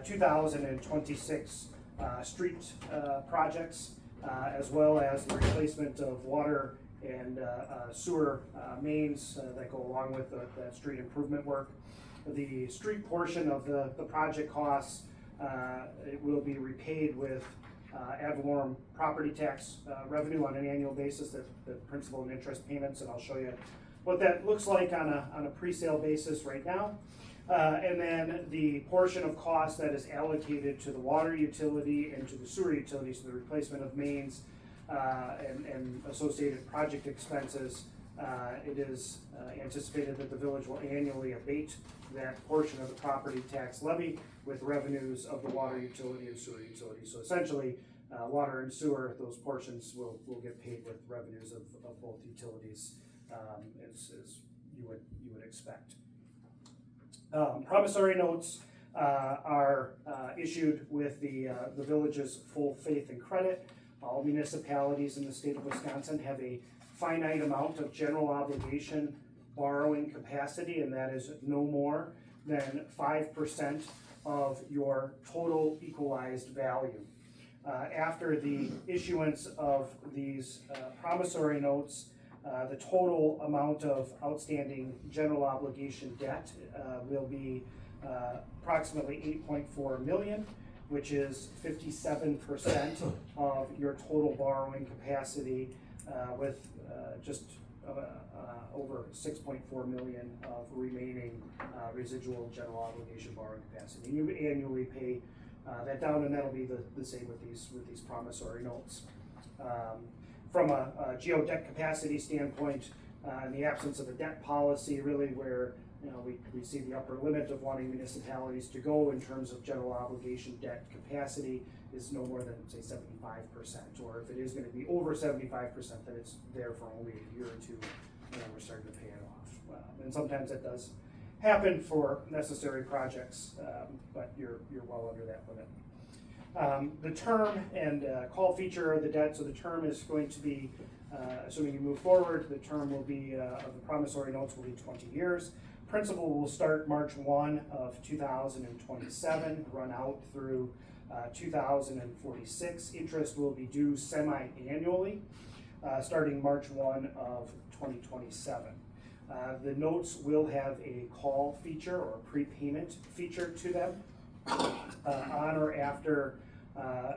2026 street projects, as well as the replacement of water and sewer mains that go along with that street improvement work. The street portion of the project costs, it will be repaid with ad valorem property tax revenue on an annual basis, the principal and interest payments, and I'll show you what that looks like on a pre-sale basis right now. And then the portion of cost that is allocated to the water utility and to the sewer utility, so the replacement of mains and associated project expenses, it is anticipated that the village will annually abate that portion of the property tax levy with revenues of the water utility and sewer utility. So essentially, water and sewer, those portions will get paid with revenues of both utilities, as you would expect. Promissory notes are issued with the village's full faith and credit. All municipalities in the state of Wisconsin have a finite amount of general obligation borrowing capacity, and that is no more than 5% of your total equalized value. After the issuance of these promissory notes, the total amount of outstanding general obligation debt will be approximately $8.4 million, which is 57% of your total borrowing capacity, with just over $6.4 million of remaining residual general obligation borrowing capacity. You annually pay that down, and that'll be the same with these promissory notes. From a geodebt capacity standpoint, in the absence of a debt policy, really where we see the upper limit of wanting municipalities to go in terms of general obligation debt capacity is no more than, say, 75%, or if it is going to be over 75%, then it's there for only a year or two, and then we're starting to pay it off. And sometimes that does happen for necessary projects, but you're well under that limit. The term and call feature of the debt, so the term is going to be, assuming you move forward, the term will be, of the promissory notes will be 20 years. Principal will start March 1 of 2027, run out through 2046. Interest will be due semi-annually, starting March 1 of 2027. The notes will have a call feature or a prepayment feature to them on or after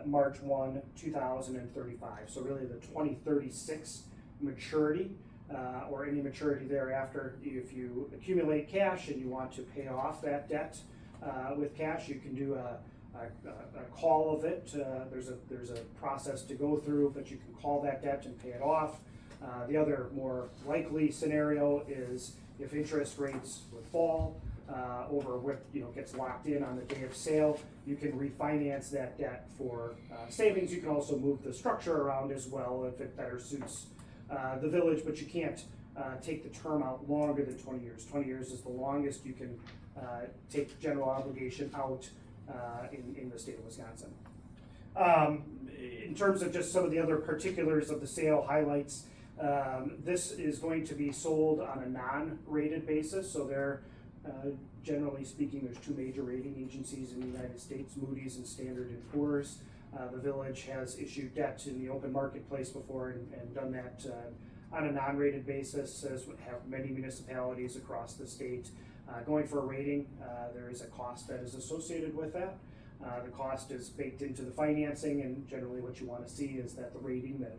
March 1, 2035. So really the 2036 maturity, or any maturity thereafter. If you accumulate cash and you want to pay off that debt with cash, you can do a call of it. There's a process to go through, but you can call that debt and pay it off. The other more likely scenario is if interest rates would fall over what gets locked in on the day of sale, you can refinance that debt for savings. You can also move the structure around as well if it better suits the village, but you can't take the term out longer than 20 years. 20 years is the longest you can take general obligation out in the state of Wisconsin. In terms of just some of the other particulars of the sale highlights, this is going to be sold on a non-rated basis. So there, generally speaking, there's two major rating agencies in the United States, Moody's and Standard & Poor's. The village has issued debt in the open marketplace before and done that on a non-rated basis, as have many municipalities across the state. Going for a rating, there is a cost that is associated with that. The cost is baked into the financing, and generally what you want to see is that the rating that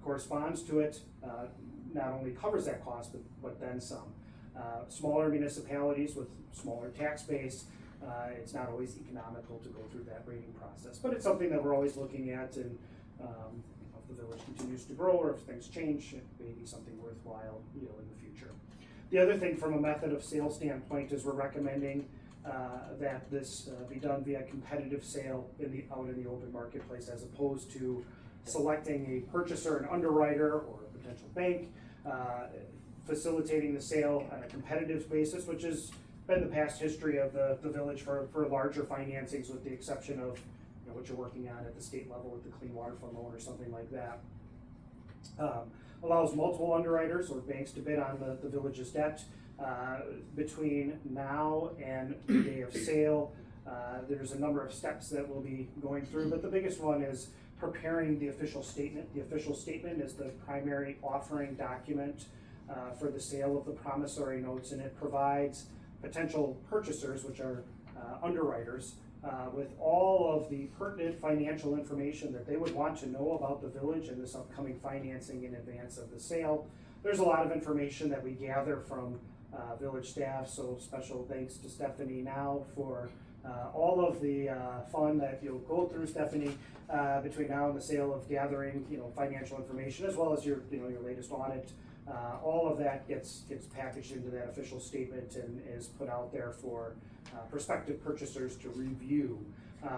corresponds to it not only covers that cost, but then some. Smaller municipalities with smaller tax base, it's not always economical to go through that rating process, but it's something that we're always looking at, and if the village continues to grow or if things change, it may be something worthwhile in the future. The other thing from a method of sale standpoint is we're recommending that this be done via competitive sale out in the open marketplace, as opposed to selecting a purchaser, an underwriter, or a potential bank, facilitating the sale on a competitive basis, which has been the past history of the village for larger financings, with the exception of what you're working on at the state level with the Clean Water Fund loan or something like that. Allows multiple underwriters or banks to bid on the village's debt. Between now and the day of sale, There's a number of steps that we'll be going through, but the biggest one is preparing the official statement. The official statement is the primary offering document for the sale of the promissory notes, and it provides potential purchasers, which are underwriters, with all of the pertinent financial information that they would want to know about the village and this upcoming financing in advance of the sale. There's a lot of information that we gather from village staff, so special thanks to Stephanie now for all of the fun that you'll go through, Stephanie, between now and the sale of gathering, financial information, as well as your latest audit. All of that gets packaged into that official statement and is put out there for prospective purchasers to review.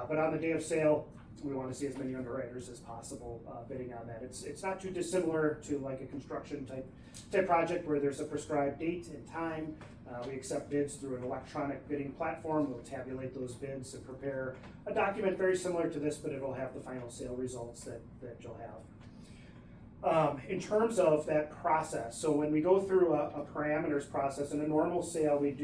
But on the day of sale, we want to see as many underwriters as possible bidding on that. It's not too dissimilar to like a construction type project where there's a prescribed date and time. We accept bids through an electronic bidding platform. We'll tabulate those bids and prepare a document very similar to this, but it'll have the final sale results that you'll have. In terms of that process, so when we go through a parameters process, in a normal sale, we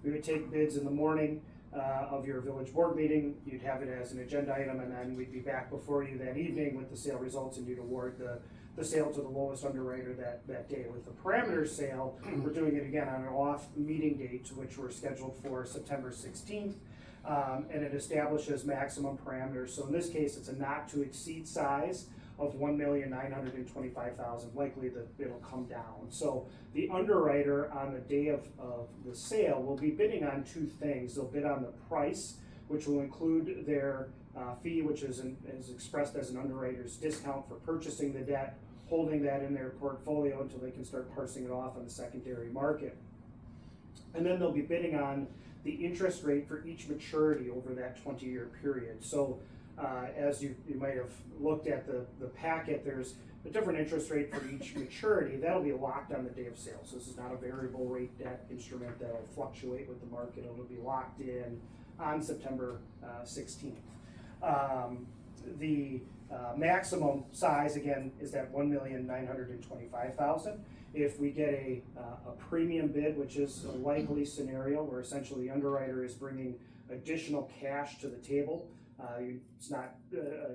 would take bids in the morning of your village board meeting. You'd have it as an agenda item, and then we'd be back before you that evening with the sale results, and you'd award the sale to the lowest underwriter that day. With the parameters sale, we're doing it again on an off meeting date, which we're scheduled for September 16th. And it establishes maximum parameters. So in this case, it's a not to exceed size of $1,925,000. Likely that it'll come down. So the underwriter on the day of the sale will be bidding on two things. They'll bid on the price, which will include their fee, which is expressed as an underwriter's discount for purchasing the debt, holding that in their portfolio until they can start parsing it off on the secondary market. And then they'll be bidding on the interest rate for each maturity over that 20-year period. So as you might have looked at the packet, there's a different interest rate for each maturity. That'll be locked on the day of sale. So this is not a variable rate debt instrument that'll fluctuate with the market. It'll be locked in on September 16th. The maximum size, again, is that $1,925,000. If we get a premium bid, which is a likely scenario where essentially the underwriter is bringing additional cash to the table, it's not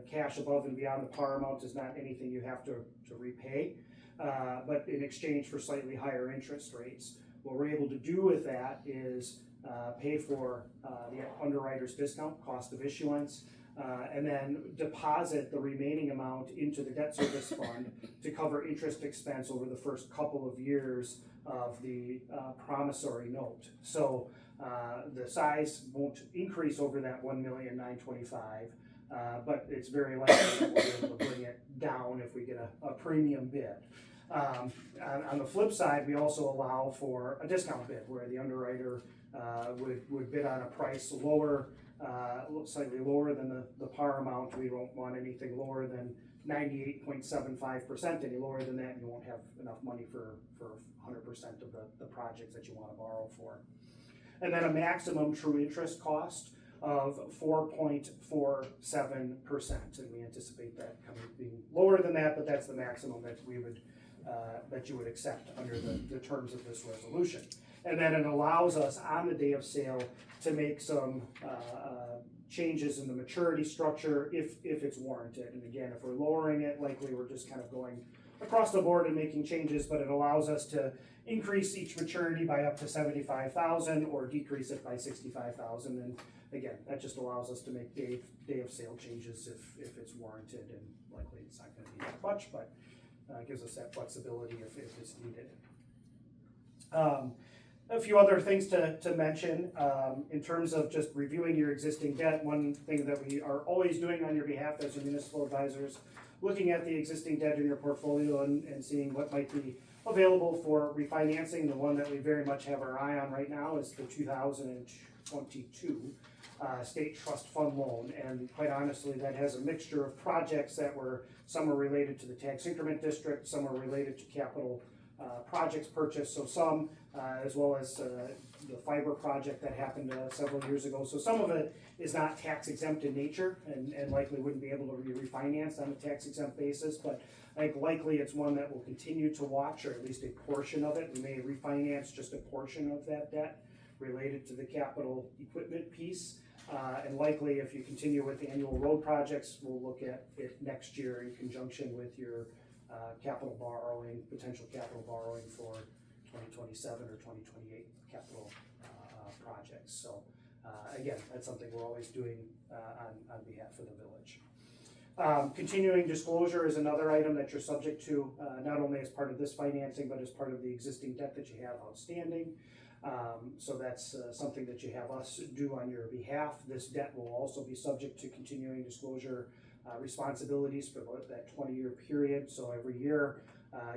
cash above and beyond the par amount is not anything you have to repay, but in exchange for slightly higher interest rates. What we're able to do with that is pay for the underwriter's discount, cost of issuance, and then deposit the remaining amount into the debt service fund to cover interest expense over the first couple of years of the promissory note. So the size won't increase over that $1,925,000, but it's very likely that we'll be able to bring it down if we get a premium bid. On the flip side, we also allow for a discount bid where the underwriter would bid on a price lower, slightly lower than the par amount. We don't want anything lower than 98.75%. Any lower than that, you won't have enough money for 100% of the projects that you want to borrow for. And then a maximum true interest cost of 4.47%, and we anticipate that being lower than that, but that's the maximum that we would that you would accept under the terms of this resolution. And then it allows us on the day of sale to make some changes in the maturity structure if it's warranted. And again, if we're lowering it, likely we're just kind of going across the board and making changes, but it allows us to increase each maturity by up to $75,000 or decrease it by $65,000. And again, that just allows us to make day of sale changes if it's warranted, and likely it's not going to be that much, but gives us that flexibility if it's needed. A few other things to mention in terms of just reviewing your existing debt. One thing that we are always doing on your behalf as your municipal advisors, looking at the existing debt in your portfolio and seeing what might be available for refinancing. The one that we very much have our eye on right now is the 2022 state trust fund loan, and quite honestly that has a mixture of projects that some are related to the tax increment district, some are related to capital projects purchased, so some as well as the fiber project that happened several years ago. So some of it is not tax exempt in nature and likely wouldn't be able to be refinanced on a tax exempt basis, but I think likely it's one that we'll continue to watch, or at least a portion of it. We may refinance just a portion of that debt related to the capital equipment piece. And likely, if you continue with the annual road projects, we'll look at it next year in conjunction with your capital borrowing, potential capital borrowing for 2027 or 2028 capital projects. So again, that's something we're always doing on behalf of the village. Continuing disclosure is another item that you're subject to, not only as part of this financing, but as part of the existing debt that you have outstanding. So that's something that you have us do on your behalf. This debt will also be subject to continuing disclosure responsibilities for that 20-year period. So every year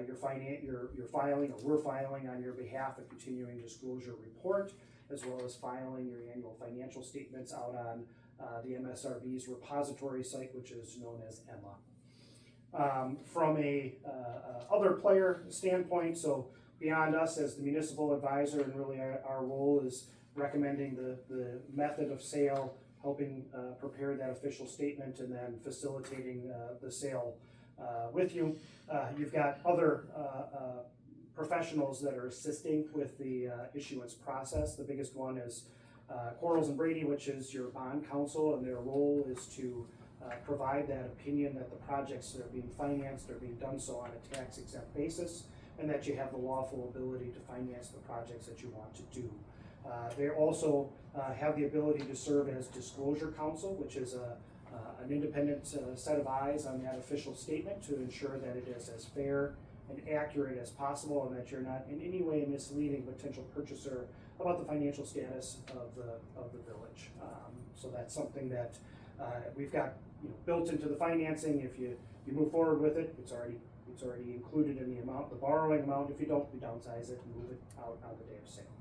you're filing, or we're filing on your behalf, a continuing disclosure report, as well as filing your annual financial statements out on the MSRB's repository site, which is known as EMMA. From a other player standpoint, so beyond us as the municipal advisor, and really our role is recommending the method of sale, helping prepare that official statement, and then facilitating the sale with you. You've got other professionals that are assisting with the issuance process. The biggest one is Quarles and Brady, which is your bond counsel, and their role is to provide that opinion that the projects that are being financed are being done so on a tax-exempt basis, and that you have the lawful ability to finance the projects that you want to do. They also have the ability to serve as disclosure counsel, which is an independent set of eyes on that official statement to ensure that it is as fair and accurate as possible, and that you're not in any way misleading potential purchaser about the financial status of the village. So that's something that we've got built into the financing. If you move forward with it, it's already included in the amount, the borrowing amount. If you don't, we downsize it and move it out on the day of sale.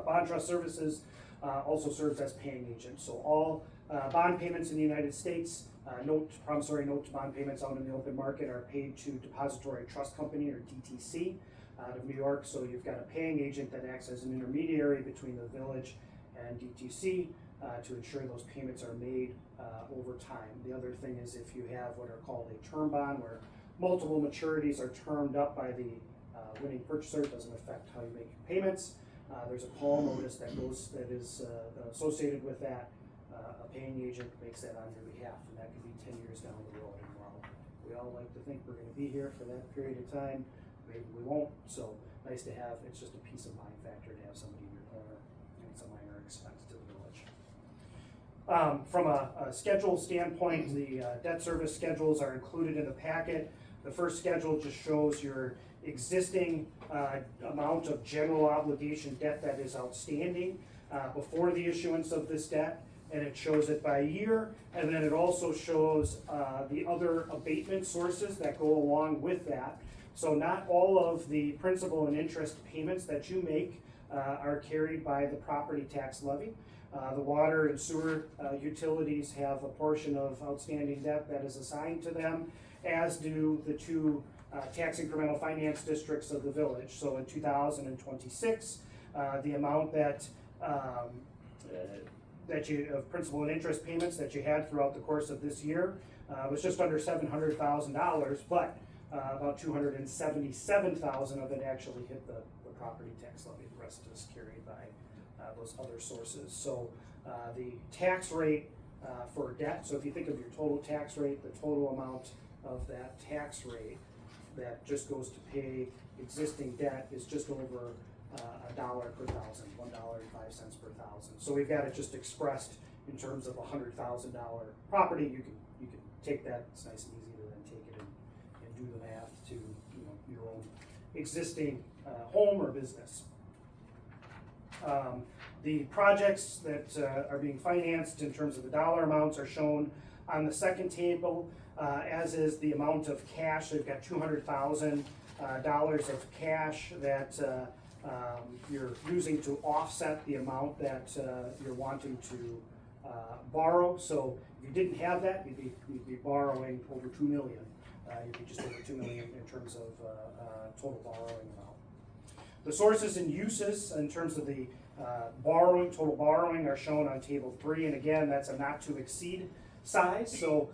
Bond Trust Services also serves as paying agent. So all bond payments in the United States, promissory note to bond payments out in the open market, are paid to Depository Trust Company, or DTC, out of New York. So you've got a paying agent that acts as an intermediary between the village and DTC to ensure those payments are made over time. The other thing is, if you have what are called a term bond, where multiple maturities are termed up by the winning purchaser, it doesn't affect how you make your payments. There's a call notice that is associated with that. A paying agent makes that on your behalf, and that could be 10 years down the road. And we all like to think we're going to be here for that period of time. Maybe we won't. So nice to have. It's just a peace of mind factor to have somebody in your corner, and it's a minor expense to the village. From a schedule standpoint, the debt service schedules are included in the packet. The first schedule just shows your existing amount of general obligation debt that is outstanding before the issuance of this debt, and it shows it by year, and then it also shows the other abatement sources that go along with that. So not all of the principal and interest payments that you make are carried by the property tax levy. The water and sewer utilities have a portion of outstanding debt that is assigned to them, as do the two tax incremental finance districts of the village. So in 2026, the amount that of principal and interest payments that you had throughout the course of this year was just under $700,000, but about $277,000 of it actually hit the property tax levy. The rest is carried by those other sources. So the tax rate for debt, so if you think of your total tax rate, the total amount of that tax rate that just goes to pay existing debt is just over $1 per thousand, $1.05 per thousand. So we've got it just expressed in terms of $100,000 property. You can take that. It's nice and easy to then take it and do the math to your own existing home or business. The projects that are being financed in terms of the dollar amounts are shown on the second table, as is the amount of cash. They've got $200,000 of cash that you're using to offset the amount that you're wanting to borrow. So if you didn't have that, you'd be borrowing over $2 million. You'd be just over $2 million in terms of total borrowing amount. The sources and uses in terms of the total borrowing are shown on table 3, and again, that's a not to exceed size. So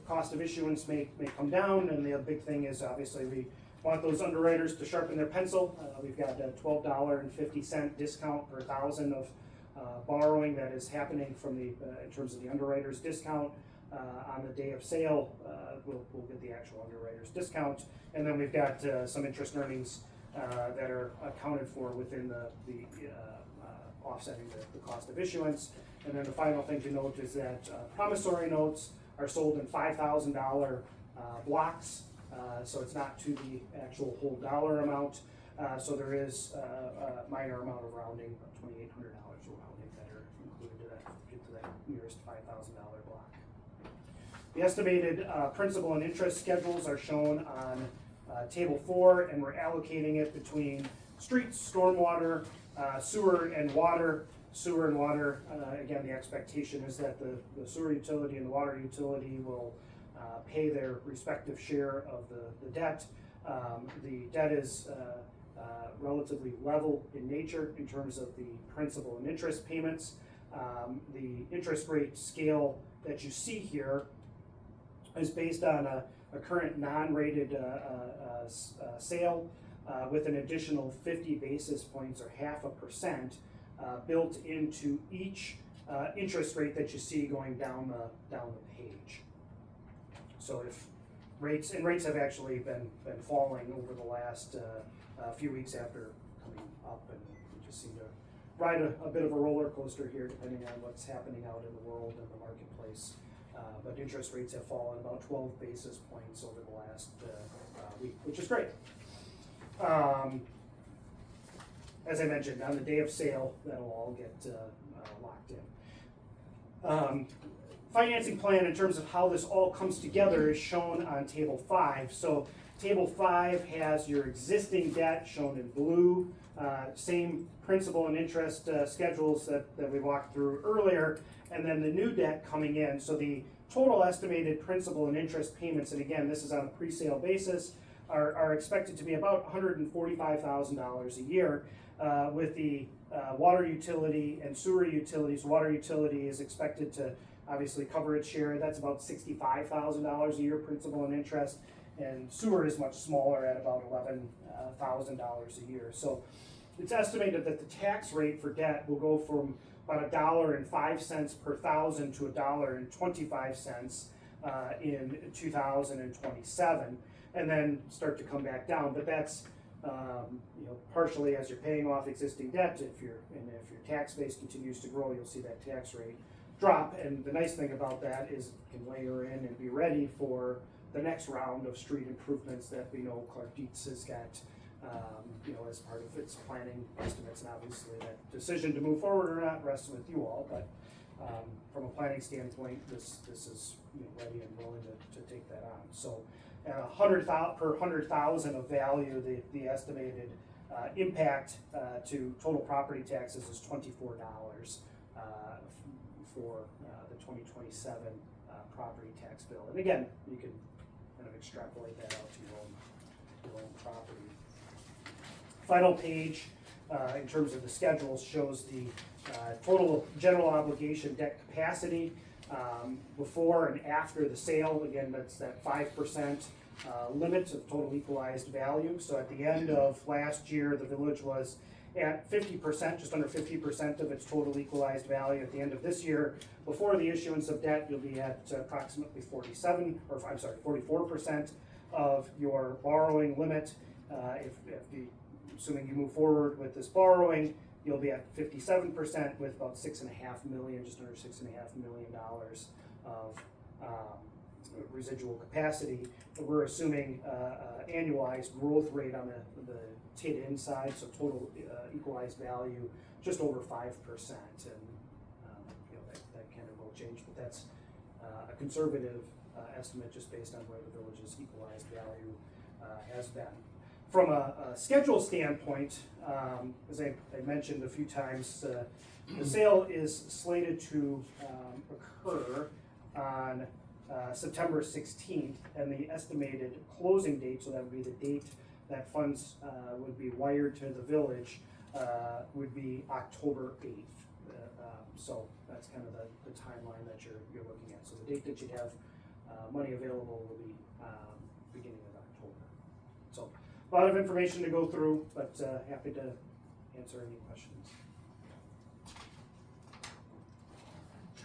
cost of issuance may come down, and the big thing is obviously we want those underwriters to sharpen their pencil. We've got a $12.50 discount per thousand of borrowing that is happening from the, in terms of the underwriter's discount. On the day of sale, we'll get the actual underwriter's discount. And then we've got some interest earnings that are accounted for within the offsetting the cost of issuance. And then the final thing to note is that promissory notes are sold in $5,000 blocks, so it's not to the actual whole dollar amount. So there is a minor amount of rounding, about $2,800 of rounding that are included to that nearest $5,000 block. The estimated principal and interest schedules are shown on table 4, and we're allocating it between streets, stormwater, sewer and water. Sewer and water, again, the expectation is that the sewer utility and the water utility will pay their respective share of the debt. The debt is relatively level in nature in terms of the principal and interest payments. The interest rate scale that you see here is based on a current non-rated sale with an additional 50 basis points or 0.5% built into each interest rate that you see going down the page. So if rates have actually been falling over the last few weeks after coming up, and we just seem to ride a bit of a roller coaster here depending on what's happening out in the world and the marketplace. But interest rates have fallen about 12 basis points over the last week, which is great. As I mentioned, on the day of sale, that'll all get locked in. Financing plan in terms of how this all comes together is shown on table 5. So table 5 has your existing debt shown in blue, same principal and interest schedules that we walked through earlier, and then the new debt coming in. So the total estimated principal and interest payments, and again, this is on a pre-sale basis, are expected to be about $145,000 a year. With the water utility and sewer utilities, water utility is expected to obviously cover its share. That's about $65,000 a year principal and interest, and sewer is much smaller at about $11,000 a year. So it's estimated that the tax rate for debt will go from about $1.05 per thousand to $1.25 in 2027, and then start to come back down. But that's partially as you're paying off existing debt. If your tax base continues to grow, you'll see that tax rate drop. And the nice thing about that is you can layer in and be ready for the next round of street improvements that we know Clark Dietz has got, as part of its planning estimates. And obviously that decision to move forward or not rests with you all. But from a planning standpoint, this is ready and willing to take that on. So. 100,000 per 100,000 of value, the estimated impact to total property taxes is $24 for the 2027 property tax bill. And again, you can kind of extrapolate that out to your own property. Final page, in terms of the schedules, shows the total general obligation debt capacity. Before and after the sale, again, that's that 5% limit of total equalized value. So at the end of last year, the village was at 50%, just under 50% of its total equalized value. At the end of this year, before the issuance of debt, you'll be at approximately 44% of your borrowing limit. Assuming you move forward with this borrowing, you'll be at 57% with about $6.5 million, just under $6.5 million of residual capacity. But we're assuming annualized growth rate on the TID side, so total equalized value, just over 5%. And that kind of will change, but that's a conservative estimate just based on where the village's equalized value has been. From a schedule standpoint, as I mentioned a few times, the sale is slated to occur on September 16th, and the estimated closing date, so that would be the date that funds would be wired to the village, would be October 8th. So that's kind of the timeline that you're looking at. So the date that you'd have money available will be beginning of October. So a lot of information to go through, but happy to answer any questions.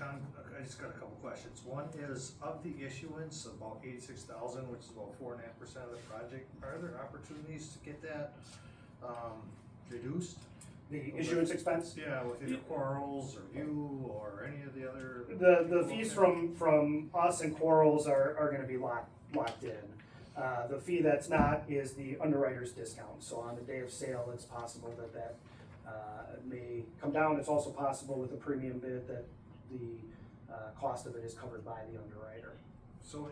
Tom, I just got a couple questions. One is, of the issuance, about 86,000, which is about 4.5% of the project, are there opportunities to get that reduced? The issuance expense? Yeah, with either Quarles or you or any of the other. The fees from us and Quarles are gonna be locked in. The fee that's not is the underwriter's discount, so on the day of sale, it's possible that may come down. It's also possible with a premium bid that the cost of it is covered by the underwriter. So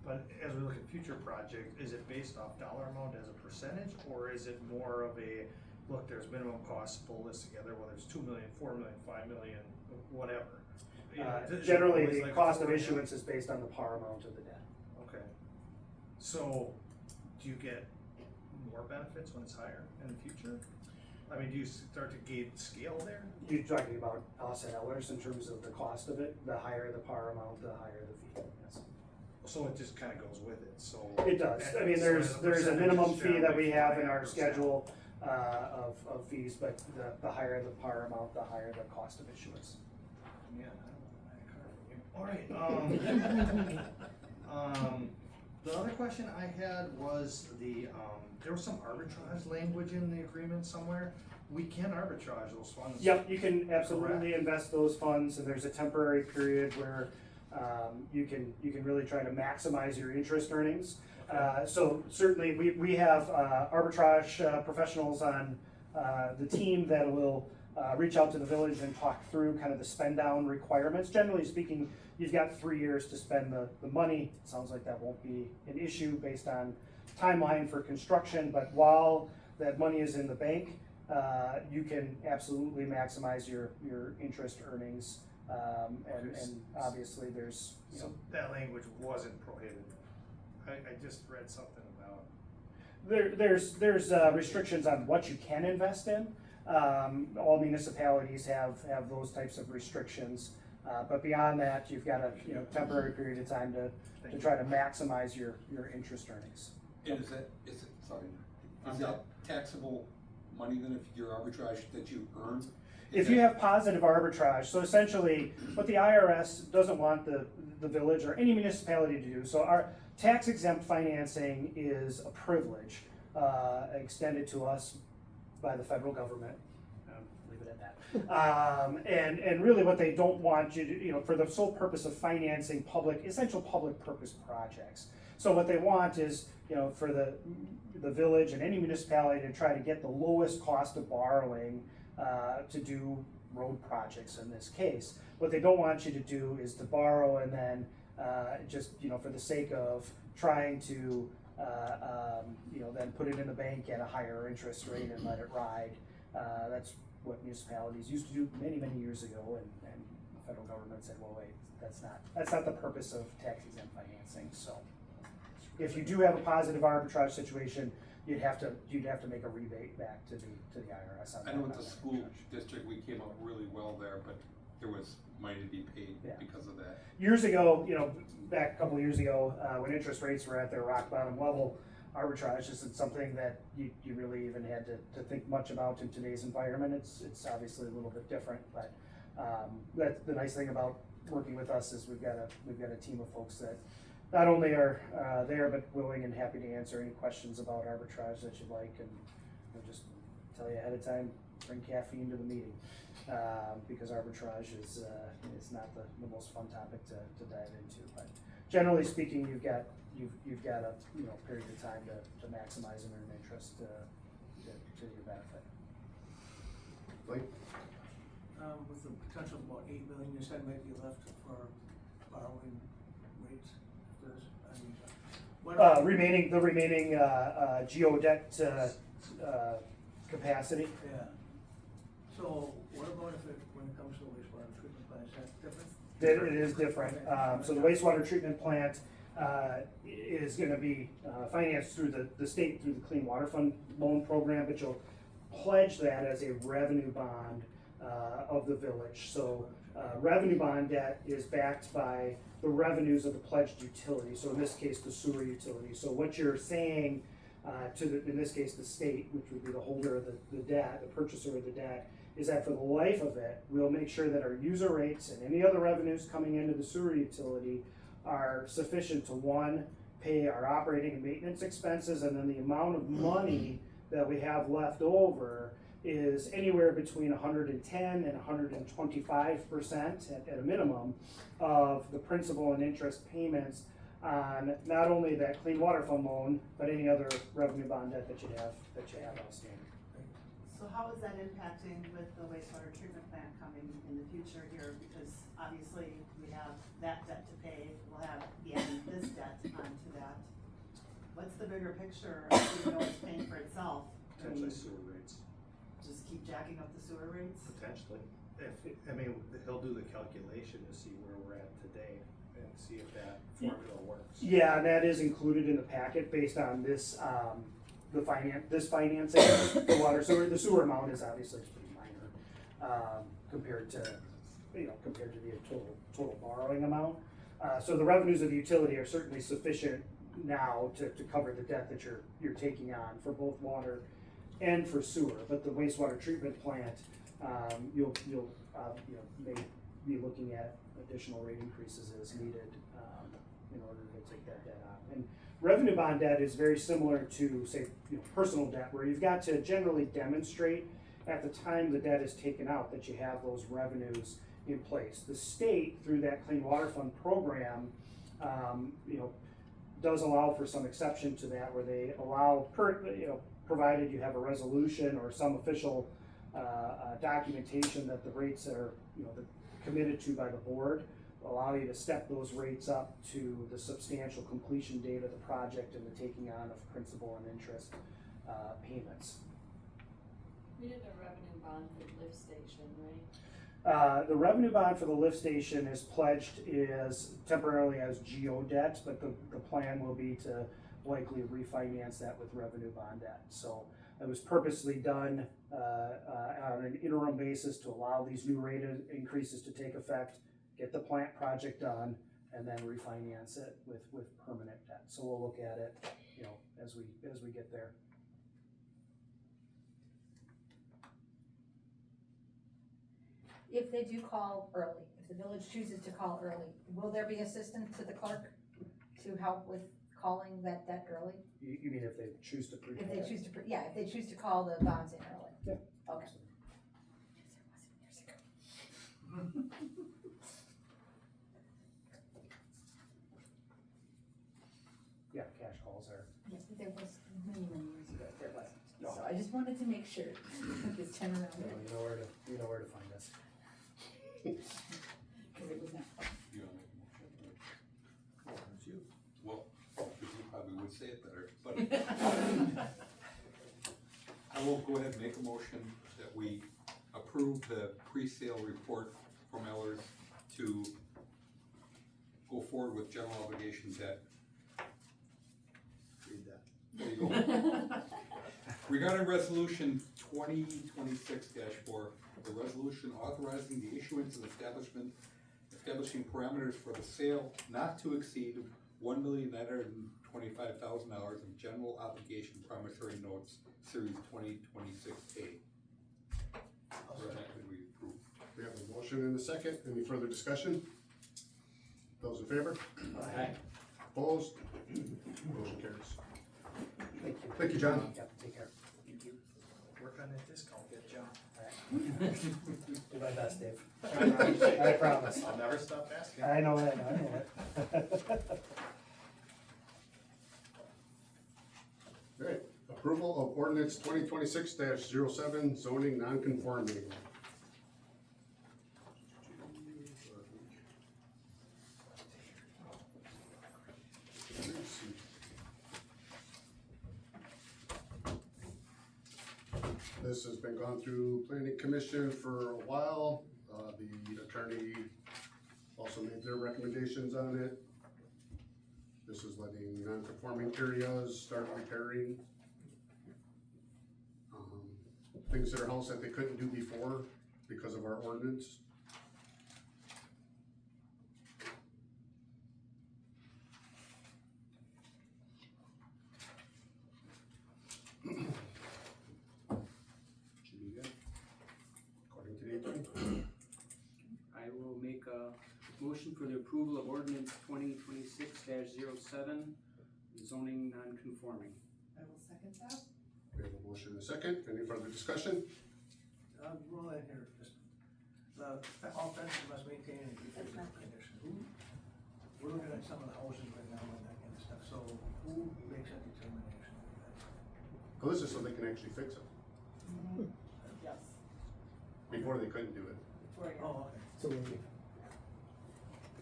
but as we look at future projects, is it based off dollar amount as a percentage, or is it more of a, look, there's minimum costs, pull this together, whether it's 2 million, 4 million, 5 million, whatever? Generally, the cost of issuance is based on the par amount of the debt. Okay. So, do you get more benefits when it's higher in the future? I mean, do you start to gain scale there? You're talking about us at Ellers in terms of the cost of it. The higher the par amount, the higher the fee, yes. So it just kind of goes with it, so. It does. I mean, there's a minimum fee that we have in our schedule of fees, but the higher the par amount, the higher the cost of issuance. Yeah, I don't know that card from you. All right, the other question I had was there was some arbitrage language in the agreement somewhere. We can arbitrage those funds. Yep, you can absolutely invest those funds, and there's a temporary period where you can really try to maximize your interest earnings. So certainly we have arbitrage professionals on the team that will reach out to the village and talk through kind of the spend down requirements. Generally speaking, you've got 3 years to spend the money. It sounds like that won't be an issue based on timeline for construction, but while that money is in the bank, you can absolutely maximize your interest earnings. And obviously there's, So that language wasn't prohibited. I just read something about. there's restrictions on what you can invest in. All municipalities have those types of restrictions, but beyond that, you've got a temporary period of time to try to maximize your interest earnings. And is that taxable money then if your arbitrage that you earn? If you have positive arbitrage, so essentially what the IRS doesn't want the village or any municipality to do, so our tax exempt financing is a privilege extended to us by the federal government. Leave it at that. And really what they don't want you to, for the sole purpose of financing essential public purpose projects. So what they want is, for the village and any municipality to try to get the lowest cost of borrowing to do road projects in this case. What they don't want you to do is to borrow and then just, for the sake of trying to, then put it in the bank at a higher interest rate and let it ride. That's what municipalities used to do many, many years ago, and the federal government said, well, wait, that's not the purpose of tax exempt financing. So if you do have a positive arbitrage situation, you'd have to make a rebate back to the IRS on that. I know with the school district, we came out really well there, but there was money to be paid because of that. Years ago, back a couple of years ago, when interest rates were at their rock bottom level, arbitrage isn't something that you really even had to think much about in today's environment. It's obviously a little bit different, but that's the nice thing about working with us is we've got a team of folks that not only are there, but willing and happy to answer any questions about arbitrage that you'd like, and we'll just tell you ahead of time, bring caffeine to the meeting, because arbitrage is not the most fun topic to dive into. But generally speaking, you've got a period of time to maximize and earn interest to your benefit. Like, with the potential of about 8 million, you said might be left for borrowing rates. The remaining geodebt capacity. Yeah. So what about when it comes to the wastewater treatment plant, is that different? It is different. So the wastewater treatment plant is going to be financed through the state through the Clean Water Fund loan program, but you'll pledge that as a revenue bond of the village. So revenue bond debt is backed by the revenues of the pledged utility. So in this case, the sewer utility. So what you're saying in this case, the state, which would be the holder of the debt, the purchaser of the debt, is that for the life of it, we'll make sure that our user rates and any other revenues coming into the sewer utility are sufficient to, one, pay our operating and maintenance expenses, and then the amount of money that we have left over is anywhere between 110 and 125% at a minimum of the principal and interest payments on not only that clean water fund loan, but any other revenue bond debt that you have outstanding. So how is that impacting with the wastewater treatment plant coming in the future here? Because obviously we have that debt to pay, we'll have adding this debt onto that. What's the bigger picture, even though it's paying for itself? I mean, Potentially sewer rates, just keep jacking up the sewer rates? potentially. He'll do the calculation to see where we're at today and see if that formula works. Yeah, and that is included in the packet based on this, this financing, the water sewer, the sewer amount is obviously pretty minor, compared to the total borrowing amount. So the revenues of the utility are certainly sufficient now to cover the debt that you're taking on for both water and for sewer, but the wastewater treatment plant, you'll may be looking at additional rate increases as needed, in order to take that debt on. And revenue bond debt is very similar to, say, personal debt, where you've got to generally demonstrate at the time the debt is taken out that you have those revenues in place. The state, through that Clean Water Fund program, does allow for some exception to that, where they allow, provided you have a resolution or some official documentation that the rates are, committed to by the board, allow you to step those rates up to the substantial completion date of the project and the taking on of principal and interest payments. We did a revenue bond for the lift station, right? The revenue bond for the lift station is pledged temporarily as GO debt, but the plan will be to likely refinance that with revenue bond debt. So it was purposely done on an interim basis to allow these new rate increases to take effect, get the plant project done, and then refinance it with permanent debt. So we'll look at it, as we get there. If they do call early, if the village chooses to call early, will there be assistance to the clerk to help with calling that debt early? You mean if they choose to prepay? If they choose to, if they choose to call the bonds in early? Yeah. Okay. Yeah, cash calls are. Yeah, but there was many years ago, there wasn't. No. So I just wanted to make sure this time around, You know where to find us. because it was not. You don't make a motion, right? Well, it's you. Well, you probably would say it better, but I will go ahead and make a motion that we approve the pre-sale report from Ellers to go forward with general obligation debt. Read that. There you go. Regarding resolution 2026-4, the resolution authorizing the issuance and establishing parameters for the sale not to exceed $1,925,000 of general obligation promissory notes, series 2026A. Recommend we approve. We have a motion and a second. Any further discussion? Those in favor? Aye. Opposed? Motion carries. Thank you. Thank you, John. Yep, take care. Work on that discount, get John. Do my best, Dave. I promise. I'll never stop asking. I know it. All right, approval of ordinance 2026-07 zoning non-conforming. This has been gone through planning commission for a while. The attorney also made their recommendations on it. This is letting non-conforming areas start repairing things in their house that they couldn't do before because of our ordinance. Motion for the approval of ordinance 2026-07, zoning non-conforming. I will second that. We have a motion and a second. Any further discussion? Roll in here, just, all fences must maintain a good physical condition. We're looking at some of the houses right now and that kind of stuff, so who makes that determination? Well, this is so they can actually fix it. Yes. Before they couldn't do it. For your- Oh, okay. So we, but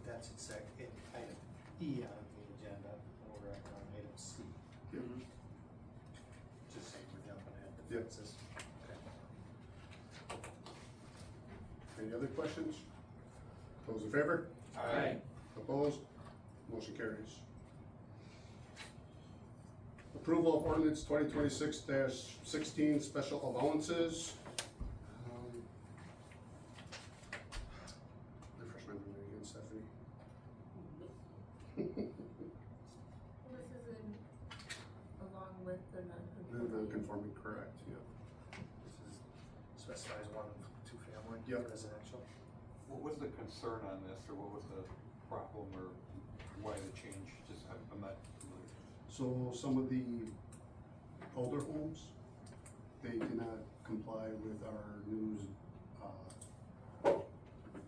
that's in item E on the agenda, and we're at item C. Just saying we're jumping ahead to Yep. fences. Any other questions? Those in favor? Aye. Opposed? Motion carries. Approval of ordinance 2026-16, special allowances. Refresh my memory again, Stephanie. This is in, along with the The non-conforming. non-conforming, correct, yeah. This is specifies 1 and 2 family Yep. residential. What was the concern on this, or what was the problem, or why the change? Just, I'm not familiar. So some of the older homes, they do not comply with our new,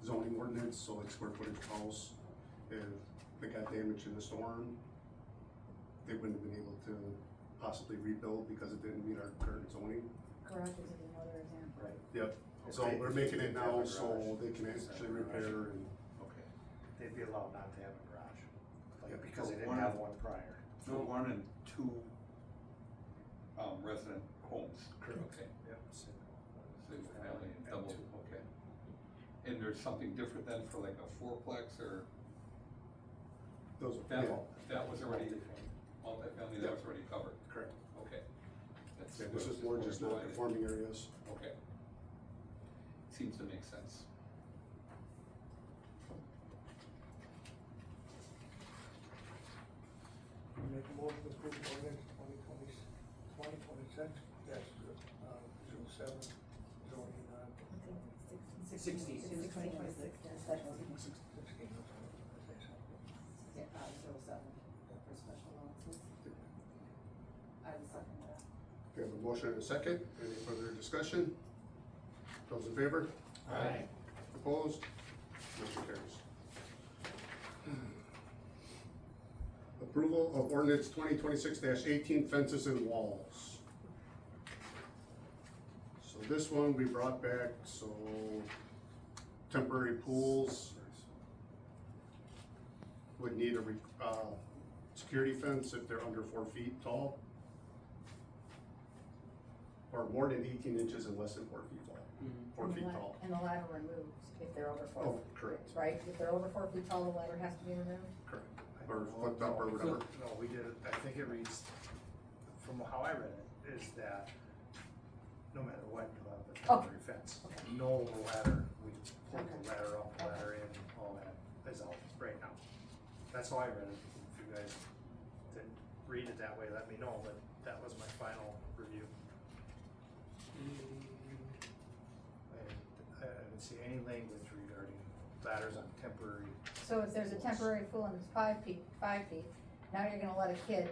zoning ordinance, so like square footage of house. If they got damaged in a storm, they wouldn't have been able to possibly rebuild because it didn't meet our current zoning. Garages is another example. Right. Yep, so we're making it now so they can actually repair and, Okay. They'd be allowed not to have a garage, Yeah, like, because they didn't one- have one prior. For 1 and 2 resident homes. Correct. Okay, Yep. So, single family and double, okay. And there's something different then for like a fourplex, or those, that, yeah, that was already, multifamily, that was already covered? correct. Okay. That's Yeah, this is more just why they- non-conforming areas. Okay. Seems to make sense. Make a motion to approve ordinance 2026, that's, 07, zoning non. 16. It was 2026, special, 16, I'm sorry, I say something. yeah, 07 for special allowances. I will second that. We have a motion and a second. Any further discussion? Those in favor? Aye. Opposed? Motion carries. Approval of ordinance 2026-18, fences and walls. So this one we brought back, so temporary pools would need a security fence if they're under 4 feet tall. Or more than 18 inches and less than 4 feet tall, 4 feet tall. And the ladder removed if they're over 4 Oh, feet, correct, right? If they're over 4 feet tall, the ladder has to be removed? correct. Or flipped up or whatever. No, we did it, I think it reads, from how I read it, is that no matter what, you'll have a temporary fence. Okay. No ladder, we pulled Okay. the ladder up, ladder in, all that is out right now. That's how I read it. If you guys didn't read it that way, let me know, but that was my final review. I didn't see any language regarding ladders on temporary. So if there's a temporary pool and it's 5 feet, now you're gonna let a kid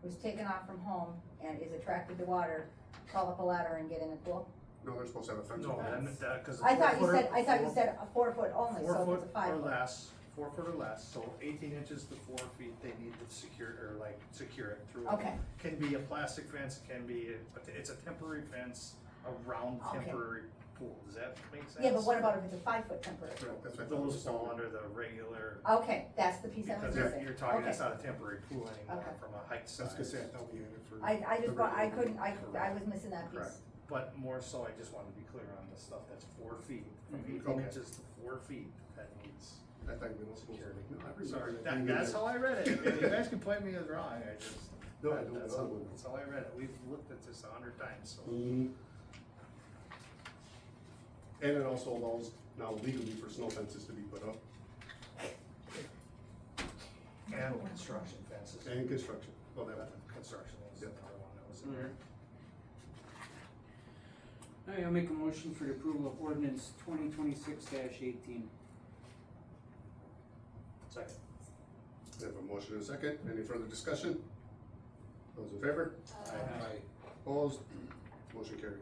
who's taken off from home and is attracted to water, call up a ladder and get in the pool? No, they're supposed to have a fence. No, around it. then that, cause. I thought you said a 4 foot only, 4 so if foot it's a 5 or foot. less, 4 foot or less, so 18 inches to 4 feet, they need to secure, or like, secure it through. Okay. Can be a plastic fence, it can be, but it's a temporary fence around Okay. temporary pool, does that make sense? Yeah, but what about if it's a 5 foot temporary? Correct, that's what I thought it Those was. fall under the regular, Okay, that's the piece I was because missing. you're talking, Okay. that's not a temporary pool anymore Okay. from a height I size. was gonna say, I thought we had it for. I just, the I regular. couldn't, I was missing that Correct, piece. but more so, I just wanted to be clear on the stuff that's 4 feet, from Mhm. 18 Okay. inches to 4 feet, that needs. I thought you meant security. No, I remember Sorry, that being in that's there. how I read it, and you guys can point me as wrong, I just, No, I don't that's know. how, that's how I read it, we've looked at this 100 times, so. Mhm. And it also allows now legally for snow fences to be put up And construction fences. and construction. Well, that, Construction was Yep. another one that was in there. Alright, I'll make a motion for the approval of ordinance 2026-18. Second. We have a motion and a second. Any further discussion? Those in favor? Aye. Opposed? Motion carries.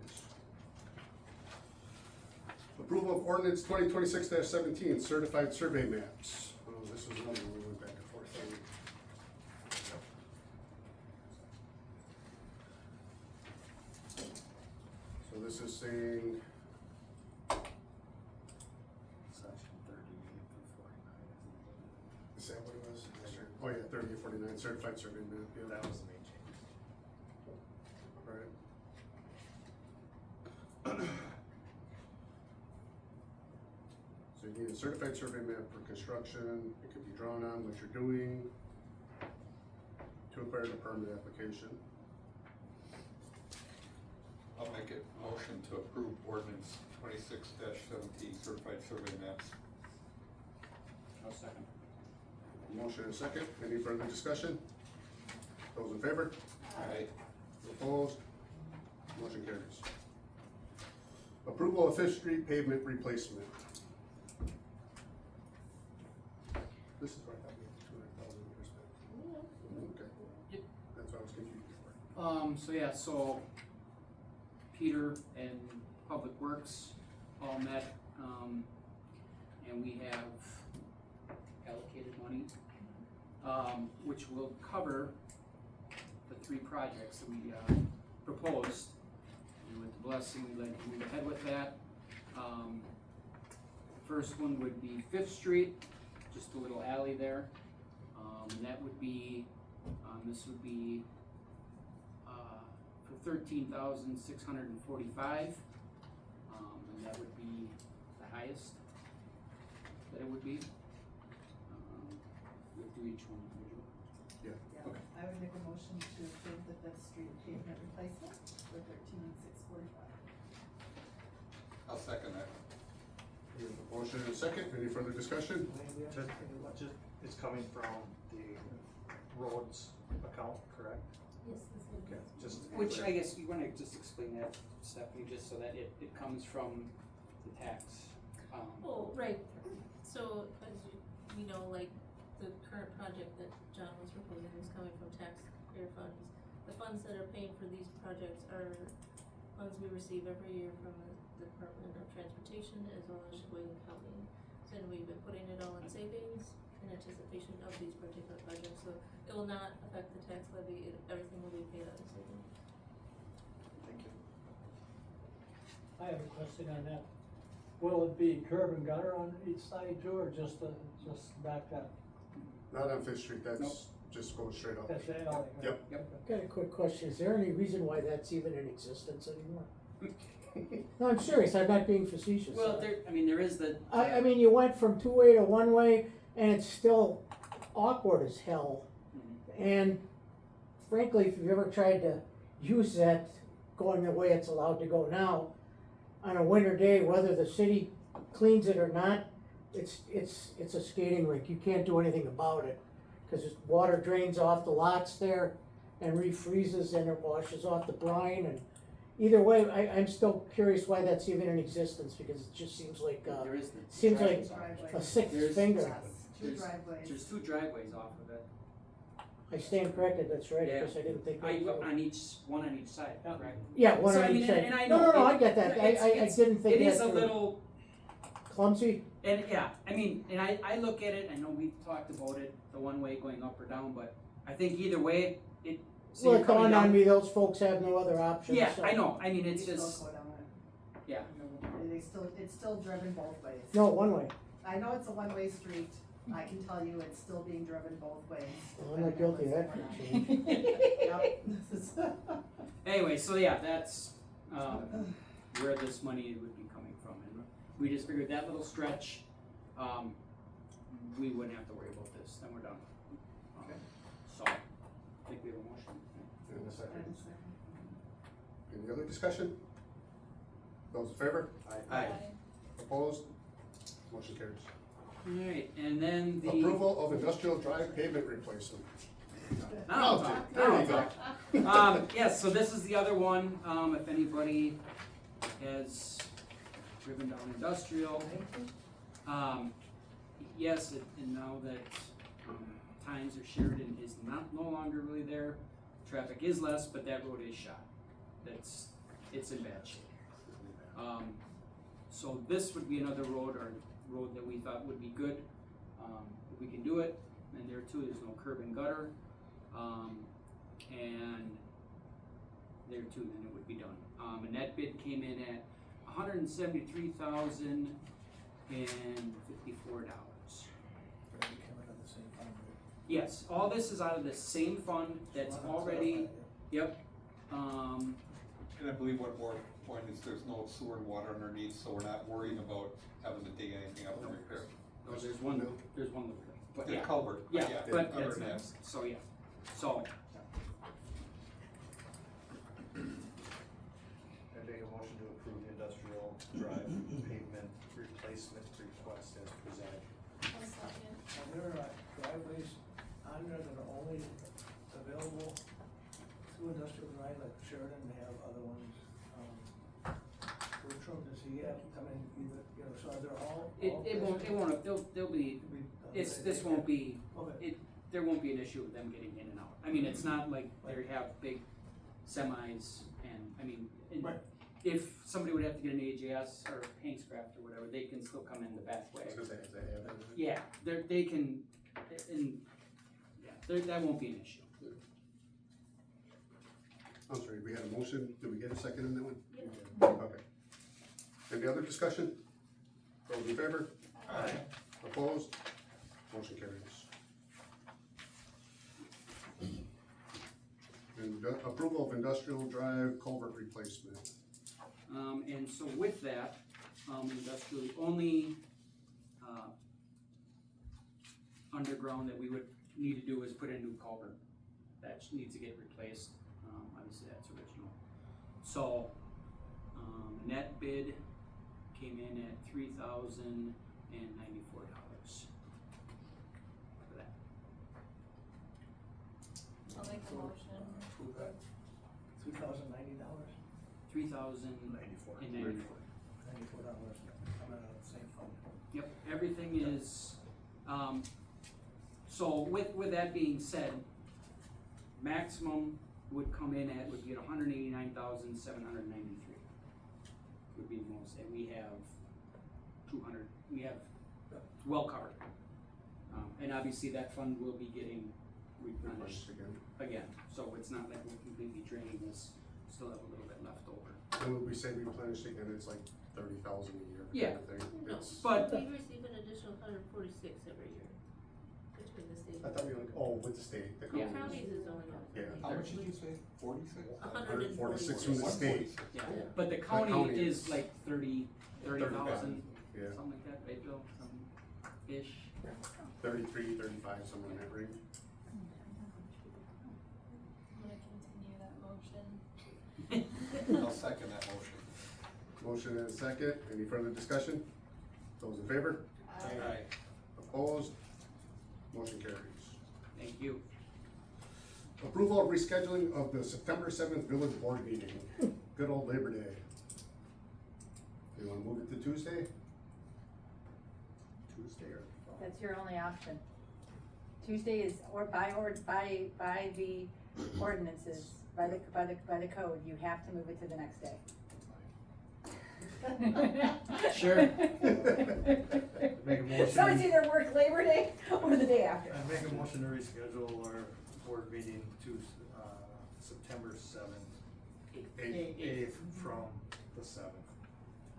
Approval of ordinance 2026-17, certified survey maps. Oh, this was another one we went back and forth on. So this is saying, Section 38 through 49. is that what it was? Oh yeah, 3849, certified survey map, yeah. That was the main change. Right. So you need a certified survey map for construction, it can be drawn on what you're doing to acquire the permit application. I'll make a motion to approve ordinance 26-17 certified survey maps. I'll second. Motion and a second, any further discussion? Those in favor? Aye. Opposed? Motion carries. Approval of Fifth Street pavement replacement. This is where I thought we had 200,000 years back. Okay. Yep. That's what I was confused before. So yeah, so Peter and Public Works all met, and we have allocated money, which will cover the three projects that we, proposed. And with the blessing, we'd like to move ahead with that. First one would be Fifth Street, just a little alley there. And that would be, this would be, for $13,645, and that would be the highest that it would be. We'll do each one individually. Yeah, Yeah, okay. I would make a motion to approve the Fifth Street pavement replacement for $13,645. I'll second that. We have a motion and a second, any further discussion? Just, it's coming from the roads account, correct? Yes, this is. Okay, just. Which I guess you wanna just explain that, Stephanie, just so that it comes from the tax. Oh, right, so as we know, like, the current project that John was proposing is coming from taxpayer funds. The funds that are paying for these projects are funds we receive every year from the Department of Transportation as well as Sheboygan County. So we've been putting it all in savings in anticipation of these particular projects, so it will not affect the tax levy, everything will be paid out of savings. Thank you. I have a question on that. Will it be curb and gutter on each side too, or just back up? Not on Fifth Street, Nope. that's just going straight up. That's it, all right. Yep. Got a quick question, is there any reason why that's even in existence anymore? No, I'm serious, I'm not being facetious. Well, there is the. I mean, you went from two-way to one-way, and it's still awkward as hell. And frankly, if you've ever tried to use that going the way it's allowed to go now, on a winter day, whether the city cleans it or not, it's a skating rink, you can't do anything about it. Cause water drains off the lots there and refreezes and it washes off the brine, and either way, I'm still curious why that's even in existence, because it just seems like, There is the. seems like driveways off. a sixth There's- finger. Yes, two There's- driveways. There's two driveways off of it. I stand corrected, that's right, Yeah. because I didn't think. One on each side, correct? Yeah, one So, on I each mean, side. and I No, know I it- get that, I didn't think It is that a through. little, Clumsy? and yeah, I mean, and I look at it, I know we've talked about it, the one way going up or down, but I think either way, it. so Well, you're it coming dawned on down- me, those folks have no other options. Yeah, so- I know, I mean, it's You still just, go down it. yeah. It's still driven both ways. No, one way. I know it's a one-way street, I can tell you it's still being driven both ways. Well, I'm not guilty of that for a change. Yep, this is. Anyway, so yeah, that's, where this money would be coming from, and we just figured that little stretch, we wouldn't have to worry about this, then we're done. Okay. So, I think we have a motion. And a second. Any other discussion? Those in favor? Aye. Opposed? Motion carries. Alright, and then the. Approval of industrial drive pavement replacement. Now I'll talk. There Now you I'll go. talk. Yes, so this is the other one, if anybody has driven down industrial. yes, and now that, Times or Sheridan is no longer really there, traffic is less, but that road is shot. It's in bad shape. So this would be another road that we thought would be good, if we can do it, and there too, there's no curb and gutter, and there too, then it would be done. And that bid came in at $173,054. That'd be coming out of the same fund, right? Yes, all this is out of the same fund that's already, yep, And I believe one more point is there's no sewer and water underneath, so we're not worrying about having to dig anything up and repair. oh, there's one little bit, but The yeah, culvert, yeah, but other that's than that. next, so yeah, so, I make a motion to approve the industrial drive pavement replacement request as presented. I'll second. Are there driveways on there that are only available through industrial drive, like Sheridan, they have other ones? Bertram, does he have to come in either, you know, so are there all? it won't, they'll be, this won't be, Okay. there won't be an issue with them getting in and out. I mean, it's not like they have big semis and, I mean, Right. if somebody would have to get an AJS or Hankscraft or whatever, they can still come in the back way. Yeah, they can, and, yeah, that won't be an issue. I'm sorry, we had a motion, did we get a second in that one? Yep. Okay. Any other discussion? Those in favor? Aye. Opposed? Motion carries. And approval of industrial drive culvert replacement. And so with that, industrial, the only, underground that we would need to do is put in a new culvert. That needs to get replaced, obviously that's original. So, net bid came in at $3,094 for that. I'll make a motion. $3,090, $3,094. $94 coming out of the same fund. Yep, everything is, so with that being said, maximum would come in at, would be at $189,793. Would be the most, and we have 200, we have, it's well covered. And obviously that fund will be getting replenished again, so it's not like we're completely draining this, still have a little bit left over. And when we say replenished again, it's like 30,000 a year. Yeah. kind of thing. No, It's- But- we receive an additional 146 every year between the state. I thought we were like, oh, with the state, the Yeah. Counties is only Yeah. How much did you say? 46? 146 from the state. Yeah, but the county county is is- like 30,000, Yeah, something like that, right, Bill, some-ish. 33, 35, somewhere in that range. I'm gonna continue that motion. I'll second that motion. Motion and a second, any further discussion? Those in favor? Aye. Opposed? Motion carries. Thank you. Approval of rescheduling of the September 7th village board meeting, good old Labor Day. Do you wanna move it to Tuesday? Tuesday or? That's your only option. Tuesday is, or by the ordinances, by the code, you have to move it to the next day. Sure. Make a motion. So it's either work Labor Day or the day after. I make a motion to reschedule our board meeting to, September seventh, eighth from the seventh.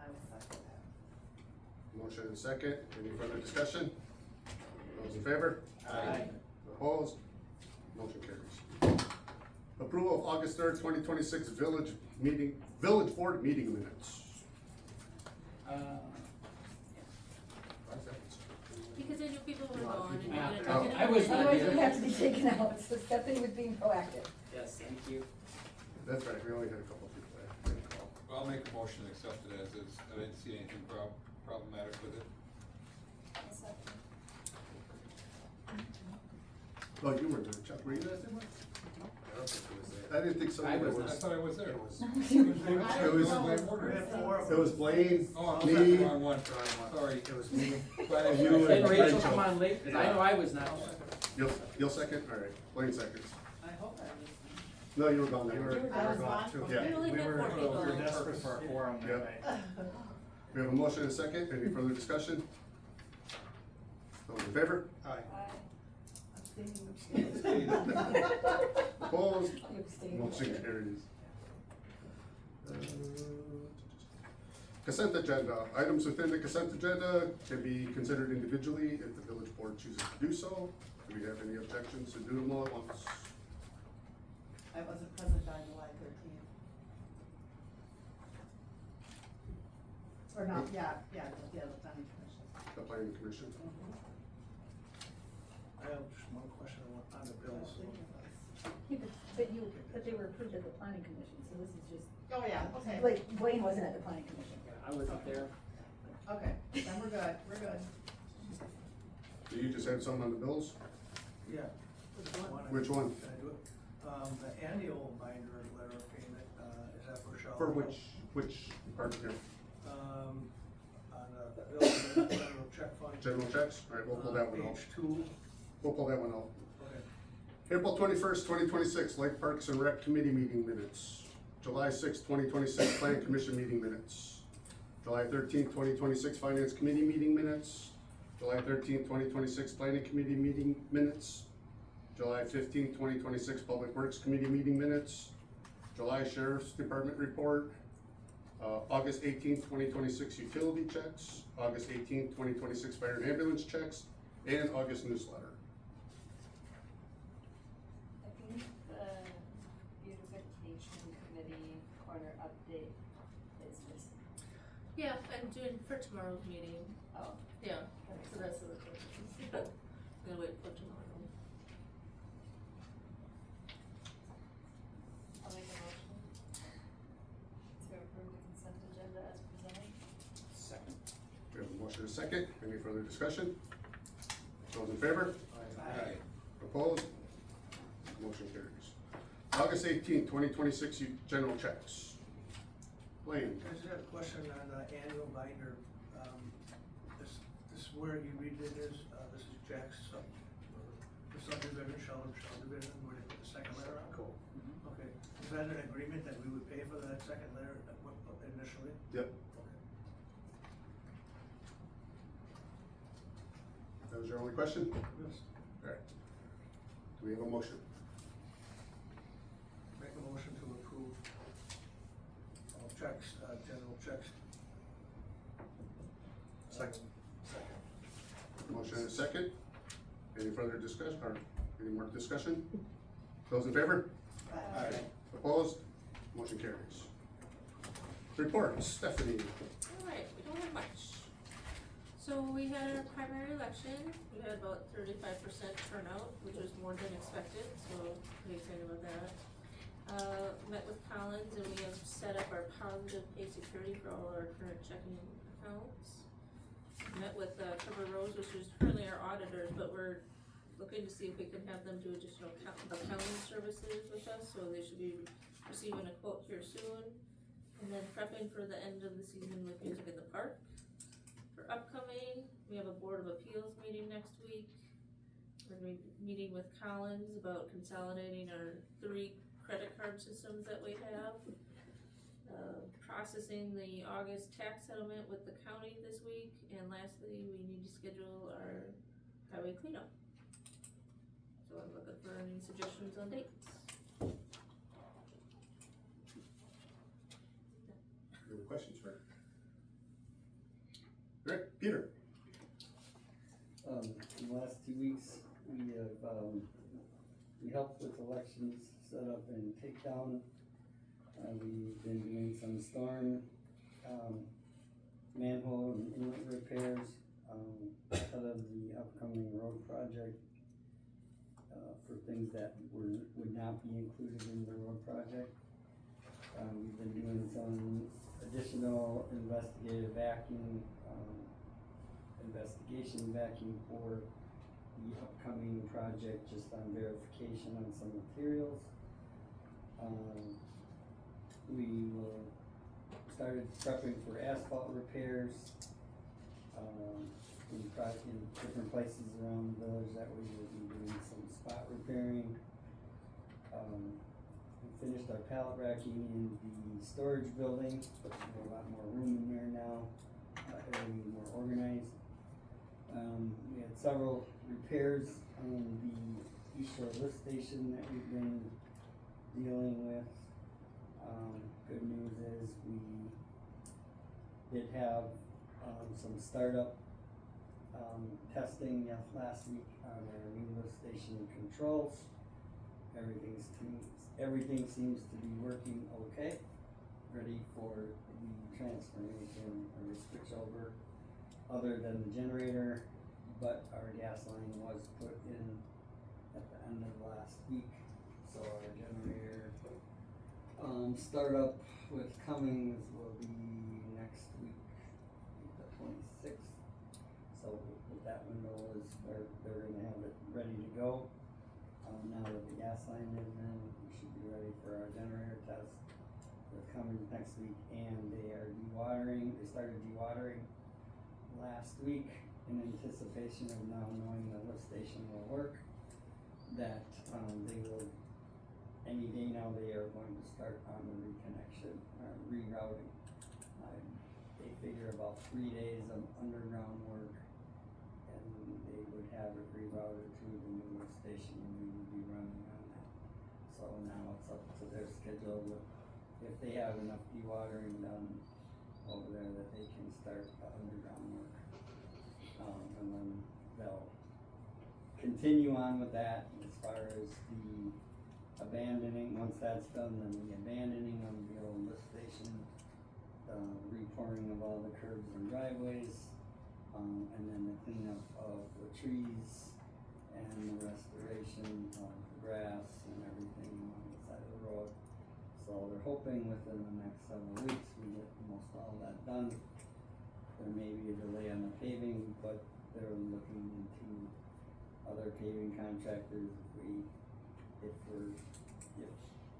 I will second that. Motion and a second, any further discussion? Those in favor? Aye. Opposed? Motion carries. Approval of August 3rd, 2026 village board meeting minutes. Because I knew people were gone and Yeah. you're Oh. gonna take it I was out. not Otherwise, here. we have to be taken out, so Stephanie was being proactive. Yes, thank you. That's right, we only had a couple people there. I'll make a motion to accept it as is. I didn't see anything problematic with it. I'll second. Oh, you were there, Chuck, were you there? I don't think it was there. I didn't think so. I either. was I thought I was there. It was. It was, We had four of it was Blaine, Oh, I'm me, sorry, wrong one. Wrong one. Sorry. It was me, Glad You you- And Rachel Rachel. come on late, cause I know I was not. You'll second? All right, Blaine seconds. I hope I was. No, you were gone. You now. were, you were I was gone gone? too. Yeah. We only We had were, 4 people. we were desperate for a quorum that Yep. night. We have a motion and a second. Any further discussion? Those in favor? Aye. Opposed? You abstained. Motion carries. Consent agenda. Items within the consent agenda can be considered individually if the village board chooses to do so. Do we have any objections to do them all at once? I wasn't present on July 13th. Or not, yeah, the planning commission. The planning commission? I have just one question on the bills. Yeah, but they were approved at the planning commission, so this is just, Oh, yeah, okay, like, Blaine wasn't at the planning commission. I wasn't there. okay, then we're good. Do you just have some on the bills? Yeah. Which one? Can I do it? The annual binder letter of payment, is that for Shell? For which part here? On the bill, general check fund. General checks? All right, we'll pull that one out. Page 2, We'll pull that one out. okay. April 21st, 2026, Lake Parks and Rec Committee meeting minutes. July 6th, 2026, Plan Commission meeting minutes. July 13th, 2026, Finance Committee meeting minutes. July 13th, 2026, Planning Committee meeting minutes. July 15th, 2026, Public Works Committee meeting minutes. July Sheriff's Department report. August 18th, 2026, utility checks. August 18th, 2026, fire and ambulance checks. And August newsletter. I think the beautification committee corner update is missing. Yeah, I'm doing for tomorrow's meeting. Oh, Yeah, so that's the question. Gonna wait for tomorrow. I'll make a motion to approve the consent agenda as presented. Second. We have a motion and a second. Any further discussion? Those in favor? Aye. Opposed? Motion carries. August 18th, 2026, general checks. Blaine? I just have a question on the annual binder. This is where you redid this, this is Jack's the subdivision, Sheldon subdivision, where they put the second letter on? Cool. Okay, is that an agreement that we would pay for that second letter initially? Yep. Okay. That was your only question? Yes. All right. Do we have a motion? Make a motion to approve all checks, general checks. Second. Motion and a second. Any further discussion, or any more discussion? Those in favor? Opposed? Motion carries. Reports, Stephanie. Alright, we don't have much. So we had our primary election, we had about 35% turnout, which was more than expected, so pretty excited about that. Met with Collins and we have set up our positive pay security for all our current checking accounts. Met with Trevor Rose, which is currently our auditors, but we're looking to see if we can have them do additional accounting services with us, so they should be receiving a quote here soon. And then prepping for the end of the season with Music in the Park. For upcoming, we have a Board of Appeals meeting next week. We're gonna be meeting with Collins about consolidating our 3 credit card systems that we have. Processing the August tax settlement with the county this week, and lastly, we need to schedule our highway cleanup. So I'm looking for any suggestions on dates. Any questions for her? All right, Peter. In the last 2 weeks, we have, we helped with elections, set up and takedown. We've been doing some storm, manhole and inlet repairs, ahead of the upcoming road project, for things that would not be included in the road project. We've been doing some additional investigative vacuum, investigation vacuum for the upcoming project, just on verification on some materials. We started prepping for asphalt repairs. in different places around the village that we will be doing some spot repairing. We finished our pallet racking in the storage building, we have a lot more room in there now, everything more organized. We had several repairs on the East Shore lift station that we've been dealing with. Good news is we did have, some startup, testing last week on our new lift station controls. Everything seems to be working okay, ready for the transformation or the switch over, other than the generator, but our gas line was put in at the end of last week, so our generator, startup with Cummings will be next week, the 26th. So that window is where they're gonna have it ready to go. Now that the gas line is in, we should be ready for our generator test with Cummings next week, and they are dewatering, they started dewatering last week in anticipation of now knowing the lift station will work, that, they will, any day now they are going to start on the reconnection, rerouting. They figure about 3 days of underground work, and they would have it rerouted to the new lift station, and we would be running on that. So now it's up to their schedule, if they have enough dewatering done over there, that they can start the underground work. And then they'll continue on with that as far as the abandoning. Once that's done, then the abandoning of the old lift station, the repouring of all the curbs and driveways, and then the cleanup of the trees and the restoration of the grass and everything on the side of the road. So they're hoping within the next several weeks we get most all that done. There may be a delay on the paving, but they're looking into other paving contractors if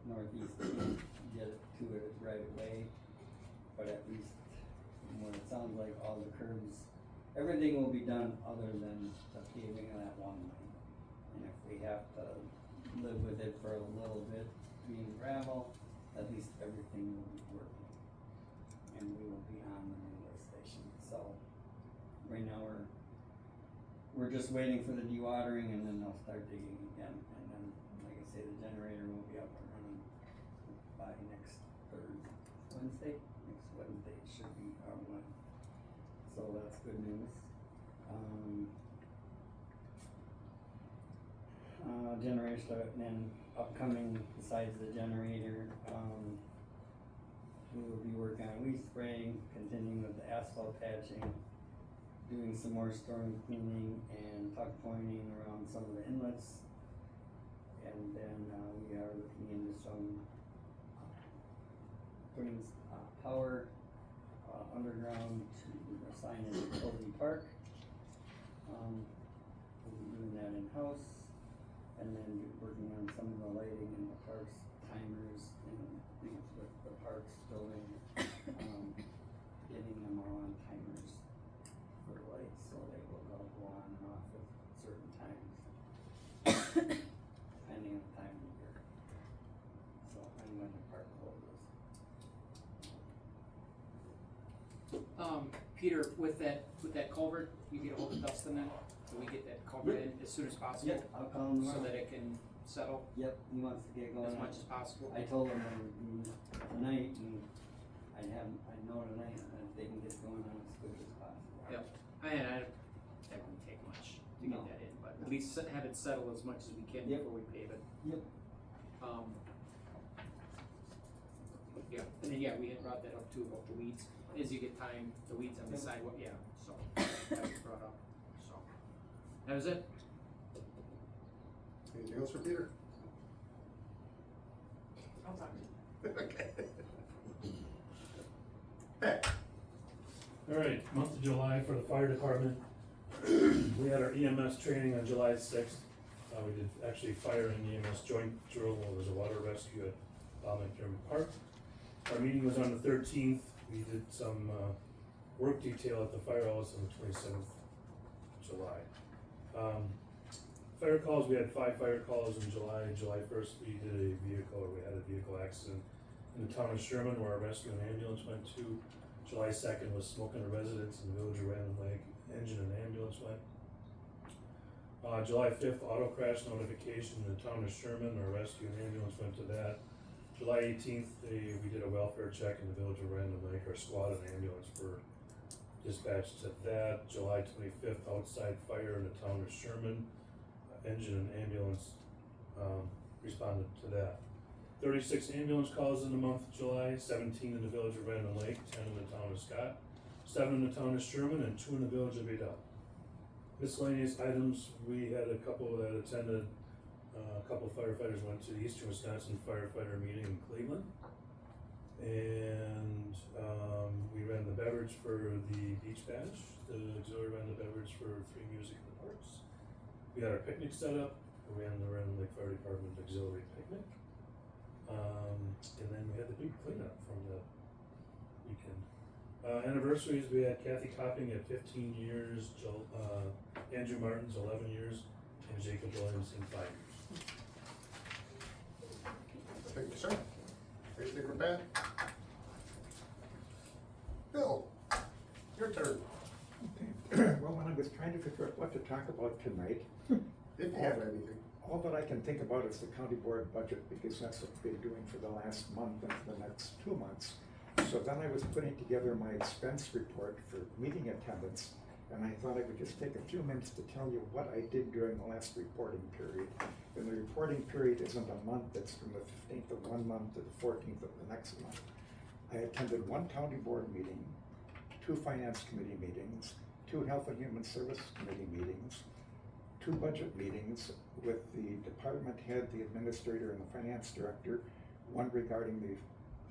Northeast can't get it to it right away. But at least from what it sounds like, all the curbs, everything will be done other than the paving of that one lane. And if we have to live with it for a little bit being gravel, at least everything will be working. And we will be on the new lift station. So right now we're just waiting for the dewatering, and then they'll start digging again. And then, like I say, the generator will be up and running by next Wednesday. Next Wednesday it should be our one. So that's good news. Generator start, and then upcoming, besides the generator, we will be working on weed spraying, continuing with the asphalt patching, doing some more storm cleaning and tuck pointing around some of the inlets. And then, we are looking into some, putting, power, underground to assign it to Cody Park. We'll be doing that in-house, and then working on some of the lighting in the parks, timers and things with the parks building, getting them all on timers for lights, so they will all go on and off at certain times, depending on the time of year. So, and when the park closes. Peter, with that culvert, you get a hold of Dustin then, so we get that culvert in as soon as possible? Yep, I'll call him So tomorrow. that it can settle Yep, he wants to get going as on much it. as possible? I told him it would be tonight, and I'd know tonight, and if they can get going on as quick as possible. Yep, that wouldn't take much to get No. that in, but at least have it settle as much as we can Yep. before we pave it. Yep. Yeah, and then, yeah, we had brought that up too, about the weeds, as you get time, the weeds on the Yep. sidewalk, yeah, so, that was brought up, so. That was it? Anything else for Peter? I'll talk to you. Okay. All right, month of July for the fire department. We had our EMS training on July 6th. We did actually fire and EMS joint drill. There was a water rescue at Bob McDermott Park. Our meeting was on the 13th. We did some work detail at the firehouse on the 27th July. Fire calls, we had 5 fire calls in July. July 1st, we had a vehicle accident in the town of Sherman where our rescue and ambulance went to. July 2nd was smoke in a residence in the village of Random Lake. Engine and ambulance went. July 5th, auto crash notification in the town of Sherman. Our rescue and ambulance went to that. July 18th, we did a welfare check in the village of Random Lake. Our squad and ambulance were dispatched to that. July 25th, outside fire in the town of Sherman. Engine and ambulance responded to that. 36 ambulance calls in the month of July, 17 in the village of Random Lake, 10 in the town of Scott, 7 in the town of Sherman, and 2 in the village of Adel. Miscellaneous items, we had a couple that attended, a couple firefighters went to the Eastern Wisconsin firefighter meeting in Cleveland. And we ran the beverage for the beach bash. The auxiliary ran the beverage for free music in the parks. We had our picnic set up. We ran the Random Lake Fire Department auxiliary picnic. And then we had the big cleanup from the weekend. Anniversaries, we had Kathy Topping at 15 years, Andrew Martin's 11 years, and Jacob Williamson 5 years. Thank you, sir. Anything for Pat? Bill, your turn. Well, when I was trying to figure out what to talk about tonight, If you have anything. all that I can think about is the county board budget, because that's what we've been doing for the last month and for the next 2 months. So then I was putting together my expense report for meeting attendance, and I thought I would just take a few minutes to tell you what I did during the last reporting period. And the reporting period isn't a month, it's from the 15th of one month to the 14th of the next month. I attended 1 county board meeting, 2 finance committee meetings, 2 health and human services committee meetings, 2 budget meetings with the department head, the administrator, and the finance director, 1 regarding the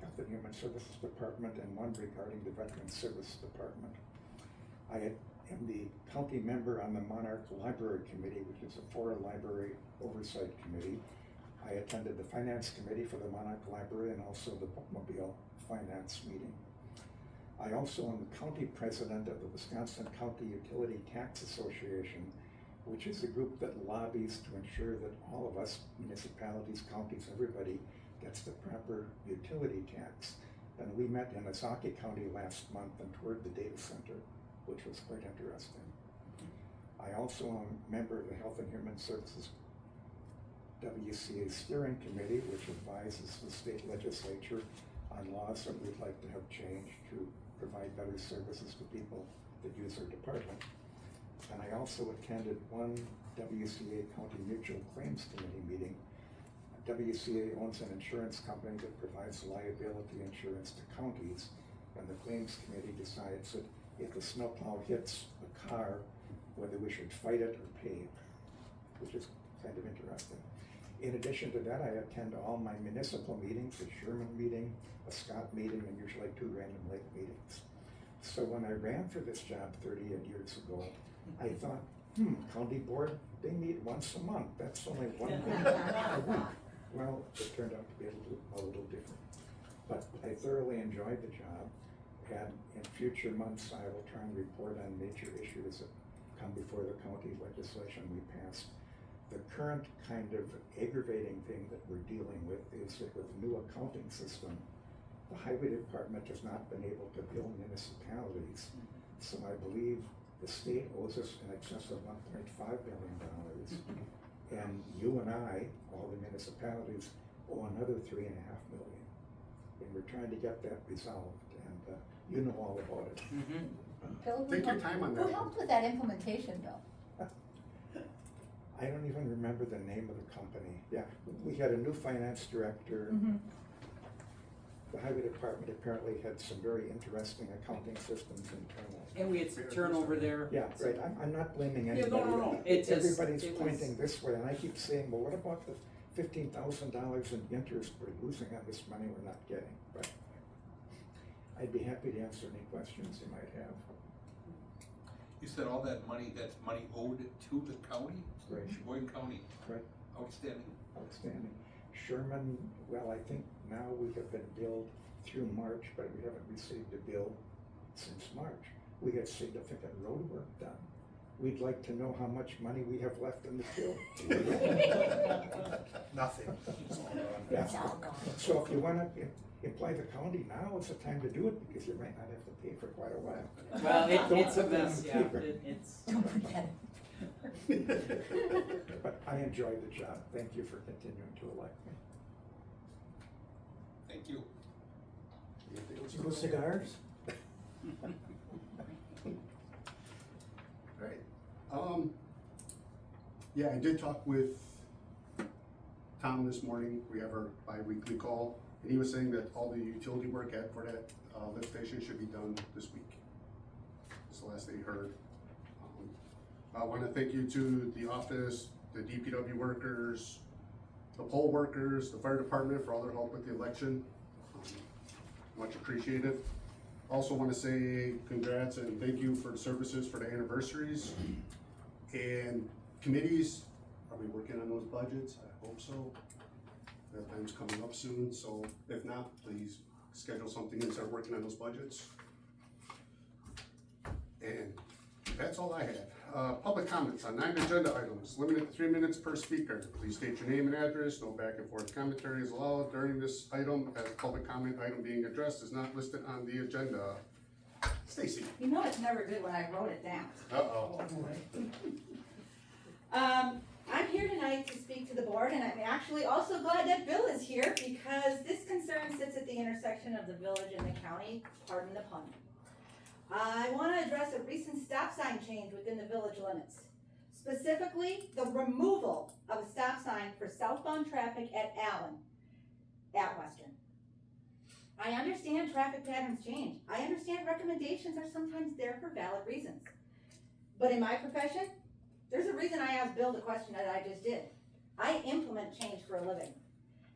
Health and Human Services Department and 1 regarding the Veterans Service Department. I am the county member on the Monarch Library Committee, which is a 4 library oversight committee. I attended the finance committee for the Monarch Library and also the bookmobile finance meeting. I also am the county president of the Wisconsin County Utility Tax Association, which is a group that lobbies to ensure that all of us, municipalities, counties, everybody, gets the proper utility tax. And we met in Ozaukee County last month and toured the data center, which was quite interesting. I also am a member of the Health and Human Services WCA Steering Committee, which advises the state legislature on laws that we'd like to have changed to provide better services to people that use our department. And I also attended 1 WCA County Mutual Claims Committee meeting. WCA owns an insurance company that provides liability insurance to counties, and the claims committee decides that if a snowplow hits a car, whether we should fight it or pay, which is kind of interesting. In addition to that, I attend all my municipal meetings, a Sherman meeting, a Scott meeting, and usually 2 Random Lake meetings. So when I ran for this job 38 years ago, I thought, county board, they meet once a month. That's only 1 meeting a week. Well, it turned out to be a little different. But I thoroughly enjoyed the job, and in future months, I will try and report on major issues that come before the county legislation we passed. The current kind of aggravating thing that we're dealing with is that with the new accounting system, the highway department has not been able to bill municipalities. So I believe the state owes us in excess of $1.5 billion. And you and I, all the municipalities, owe another $3.5 million. And we're trying to get that resolved, and you know all about it. Bill, Take your time on that. Who helped with that implementation, Bill? I don't even remember the name of the company. Yeah, we had a new finance director. The highway department apparently had some very interesting accounting systems internally. And we had some turnover there. Yeah, right, I'm not blaming Yeah, anybody. no. It just- Everybody's it pointing was- this way, and I keep saying, well, what about the $15,000 in interest we're losing on this money we're not getting? But I'd be happy to answer any questions you might have. You said all that money, that's money owed to the county? Right. Sheboygan County? Right. Outstanding. Outstanding. Sherman, well, I think now we have been billed through March, but we haven't received a bill since March. We had significant road work done. we'd like to know how much money we have left in the till. Nothing. It's all gone. Yeah. It's all gone. So if you wanna imply the county, now is the time to do it, because you might not have to pay for quite a while. Well, Don't it's a put that on mess, yeah, paper. it's. Don't forget it. But I enjoy the job. Thank you for continuing to elect me. Thank you. No cigars? Alright, yeah, I did talk with Tom this morning. We have our bi-weekly call, and he was saying that all the utility work for that lift station should be done this week. That's the last they heard. I wanna thank you to the office, the DPW workers, the poll workers, the fire department for all their help with the election. Much appreciated. Also wanna say congrats and thank you for the services for the anniversaries. And committees, are we working on those budgets? I hope so. That time's coming up soon, so if not, please schedule something and start working on those budgets. And that's all I had. Public comments on 9 agenda items, limited to 3 minutes per speaker. Please state your name and address. No back and forth commentary is allowed during this item, as public comment item being addressed is not listed on the agenda. Stacy. You know it's never good when I wrote it down. Uh-oh. I'm here tonight to speak to the board, and I'm actually also glad that Bill is here, because this concern sits at the intersection of the village and the county, pardon the pun. I want to address a recent stop sign change within the village limits. Specifically, the removal of a stop sign for southbound traffic at Allen, at Western. I understand traffic patterns change. I understand recommendations are sometimes there for valid reasons. But in my profession, there's a reason I asked Bill the question that I just did. I implement change for a living.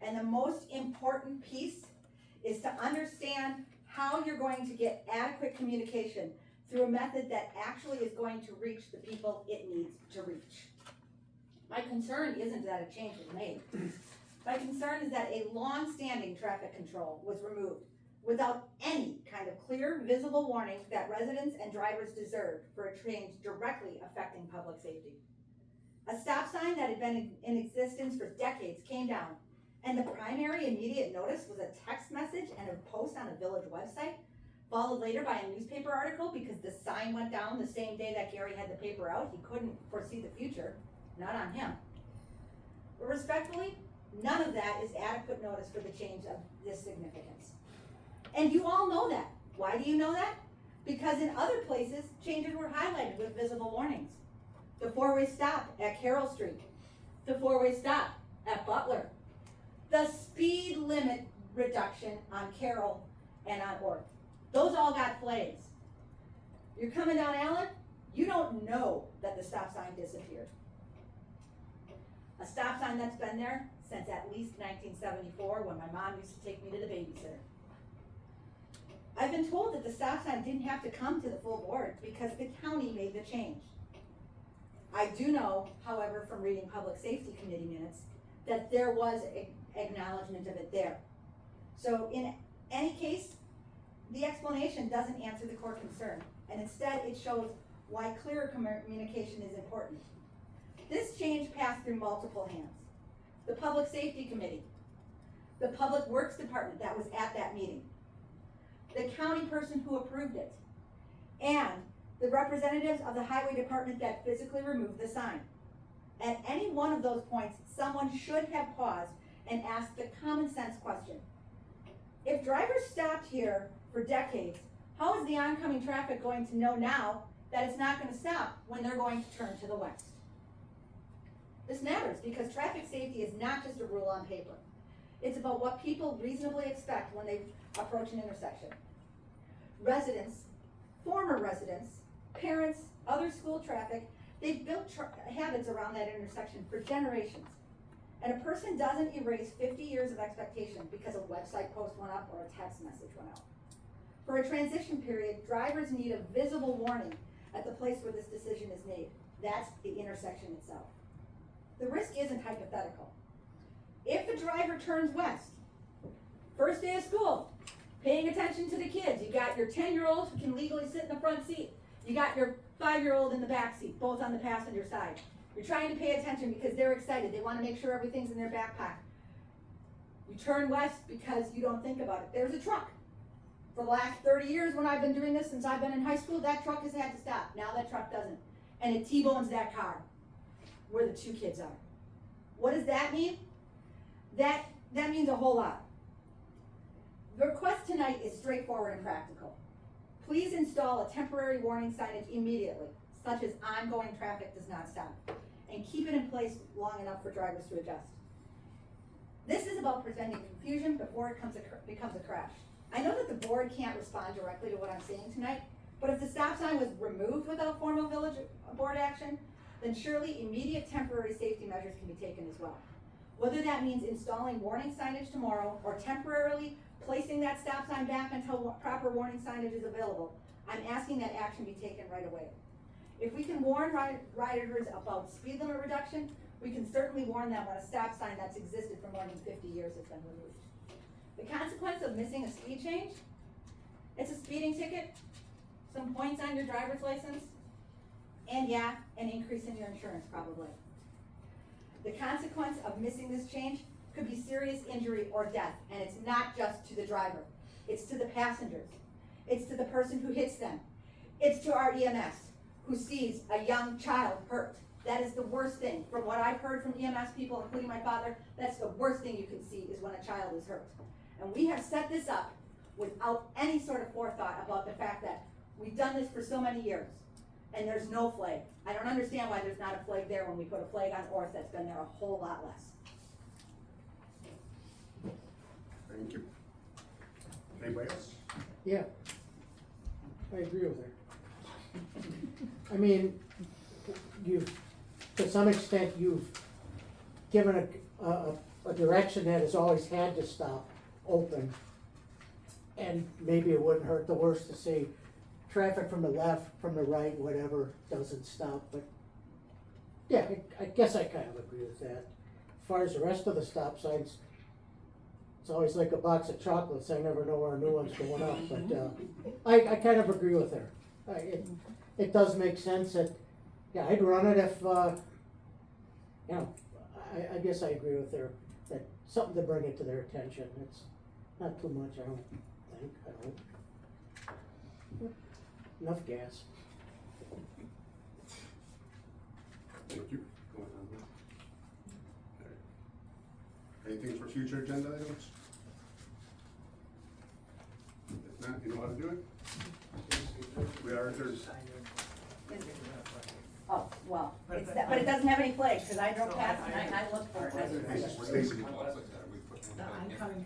And the most important piece is to understand how you're going to get adequate communication through a method that actually is going to reach the people it needs to reach. My concern isn't that a change was made. My concern is that a long-standing traffic control was removed without any kind of clear, visible warning that residents and drivers deserved for a change directly affecting public safety. A stop sign that had been in existence for decades came down, and the primary immediate notice was a text message and a post on a village website, followed later by a newspaper article because the sign went down the same day that Gary had the paper out. He couldn't foresee the future, not on him. But respectfully, none of that is adequate notice for the change of this significance. And you all know that. Why do you know that? Because in other places, changes were highlighted with visible warnings. The four-way stop at Carroll Street, the four-way stop at Butler, the speed limit reduction on Carroll and on Orth. Those all got flags. You're coming down Allen, you don't know that the stop sign disappeared. A stop sign that's been there since at least 1974, when my mom used to take me to the babysitter. I've been told that the stop sign didn't have to come to the full board because the county made the change. I do know, however, from reading Public Safety Committee minutes, that there was acknowledgement of it there. So in any case, the explanation doesn't answer the core concern, and instead it shows why clearer communication is important. This change passed through multiple hands. The Public Safety Committee, the Public Works Department that was at that meeting, the county person who approved it, and the representatives of the Highway Department that physically removed the sign. At any one of those points, someone should have paused and asked the common sense question. If drivers stopped here for decades, how is the oncoming traffic going to know now that it's not going to stop when they're going to turn to the west? This matters because traffic safety is not just a rule on paper. It's about what people reasonably expect when they approach an intersection. Residents, former residents, parents, other school traffic, they've built habits around that intersection for generations. And a person doesn't erase 50 years of expectation because a website post went up or a text message went out. For a transition period, drivers need a visible warning at the place where this decision is made. That's the intersection itself. The risk isn't hypothetical. If a driver turns west, first day of school, paying attention to the kids, you got your 10-year-old who can legally sit in the front seat. You got your 5-year-old in the back seat, both on the passenger side. You're trying to pay attention because they're excited, they wanna make sure everything's in their backpack. You turn west because you don't think about it, there's a truck. For the last 30 years when I've been doing this, since I've been in high school, that truck has had to stop, now that truck doesn't. And it T-bones that car, where the 2 kids are. What does that mean? That means a whole lot. The request tonight is straightforward and practical. Please install a temporary warning signage immediately, such as ongoing traffic does not stop, and keep it in place long enough for drivers to adjust. This is about preventing confusion before it becomes a crash. I know that the board can't respond directly to what I'm saying tonight, but if the stop sign was removed without formal village board action, then surely immediate temporary safety measures can be taken as well. Whether that means installing warning signage tomorrow or temporarily placing that stop sign back until proper warning signage is available, I'm asking that action be taken right away. If we can warn riders about speed limit reduction, we can certainly warn them when a stop sign that's existed for more than 50 years has been removed. The consequence of missing a speed change, it's a speeding ticket, some points on your driver's license, and yeah, an increase in your insurance probably. The consequence of missing this change could be serious injury or death, and it's not just to the driver. It's to the passengers. It's to the person who hits them. It's to our EMS, who sees a young child hurt. That is the worst thing. From what I've heard from EMS people, including my father, that's the worst thing you can see is when a child is hurt. And we have set this up without any sort of forethought about the fact that we've done this for so many years, and there's no flag. I don't understand why there's not a flag there when we put a flag on Orth that's been there a whole lot less. Thank you. Anybody else? Yeah, I agree with her. I mean, to some extent, you've given a direction that has always had to stop open. And maybe it wouldn't hurt the worst to say traffic from the left, from the right, whatever, doesn't stop, but yeah, I guess I kind of agree with that. As far as the rest of the stop signs, it's always like a box of chocolates, I never know where a new one's going up, but I kind of agree with her. It does make sense that, yeah, I'd run it if, you know, I guess I agree with her, that something to bring it to their attention, it's not too much, I don't think, I hope. Enough gas. Thank you. Anything for future agenda items? If not, you know how to do it? We are adjourned. Oh, well, but it doesn't have any flags, because I drove past and I looked for it. Stacy, what's like that? Are we putting that in? I'm coming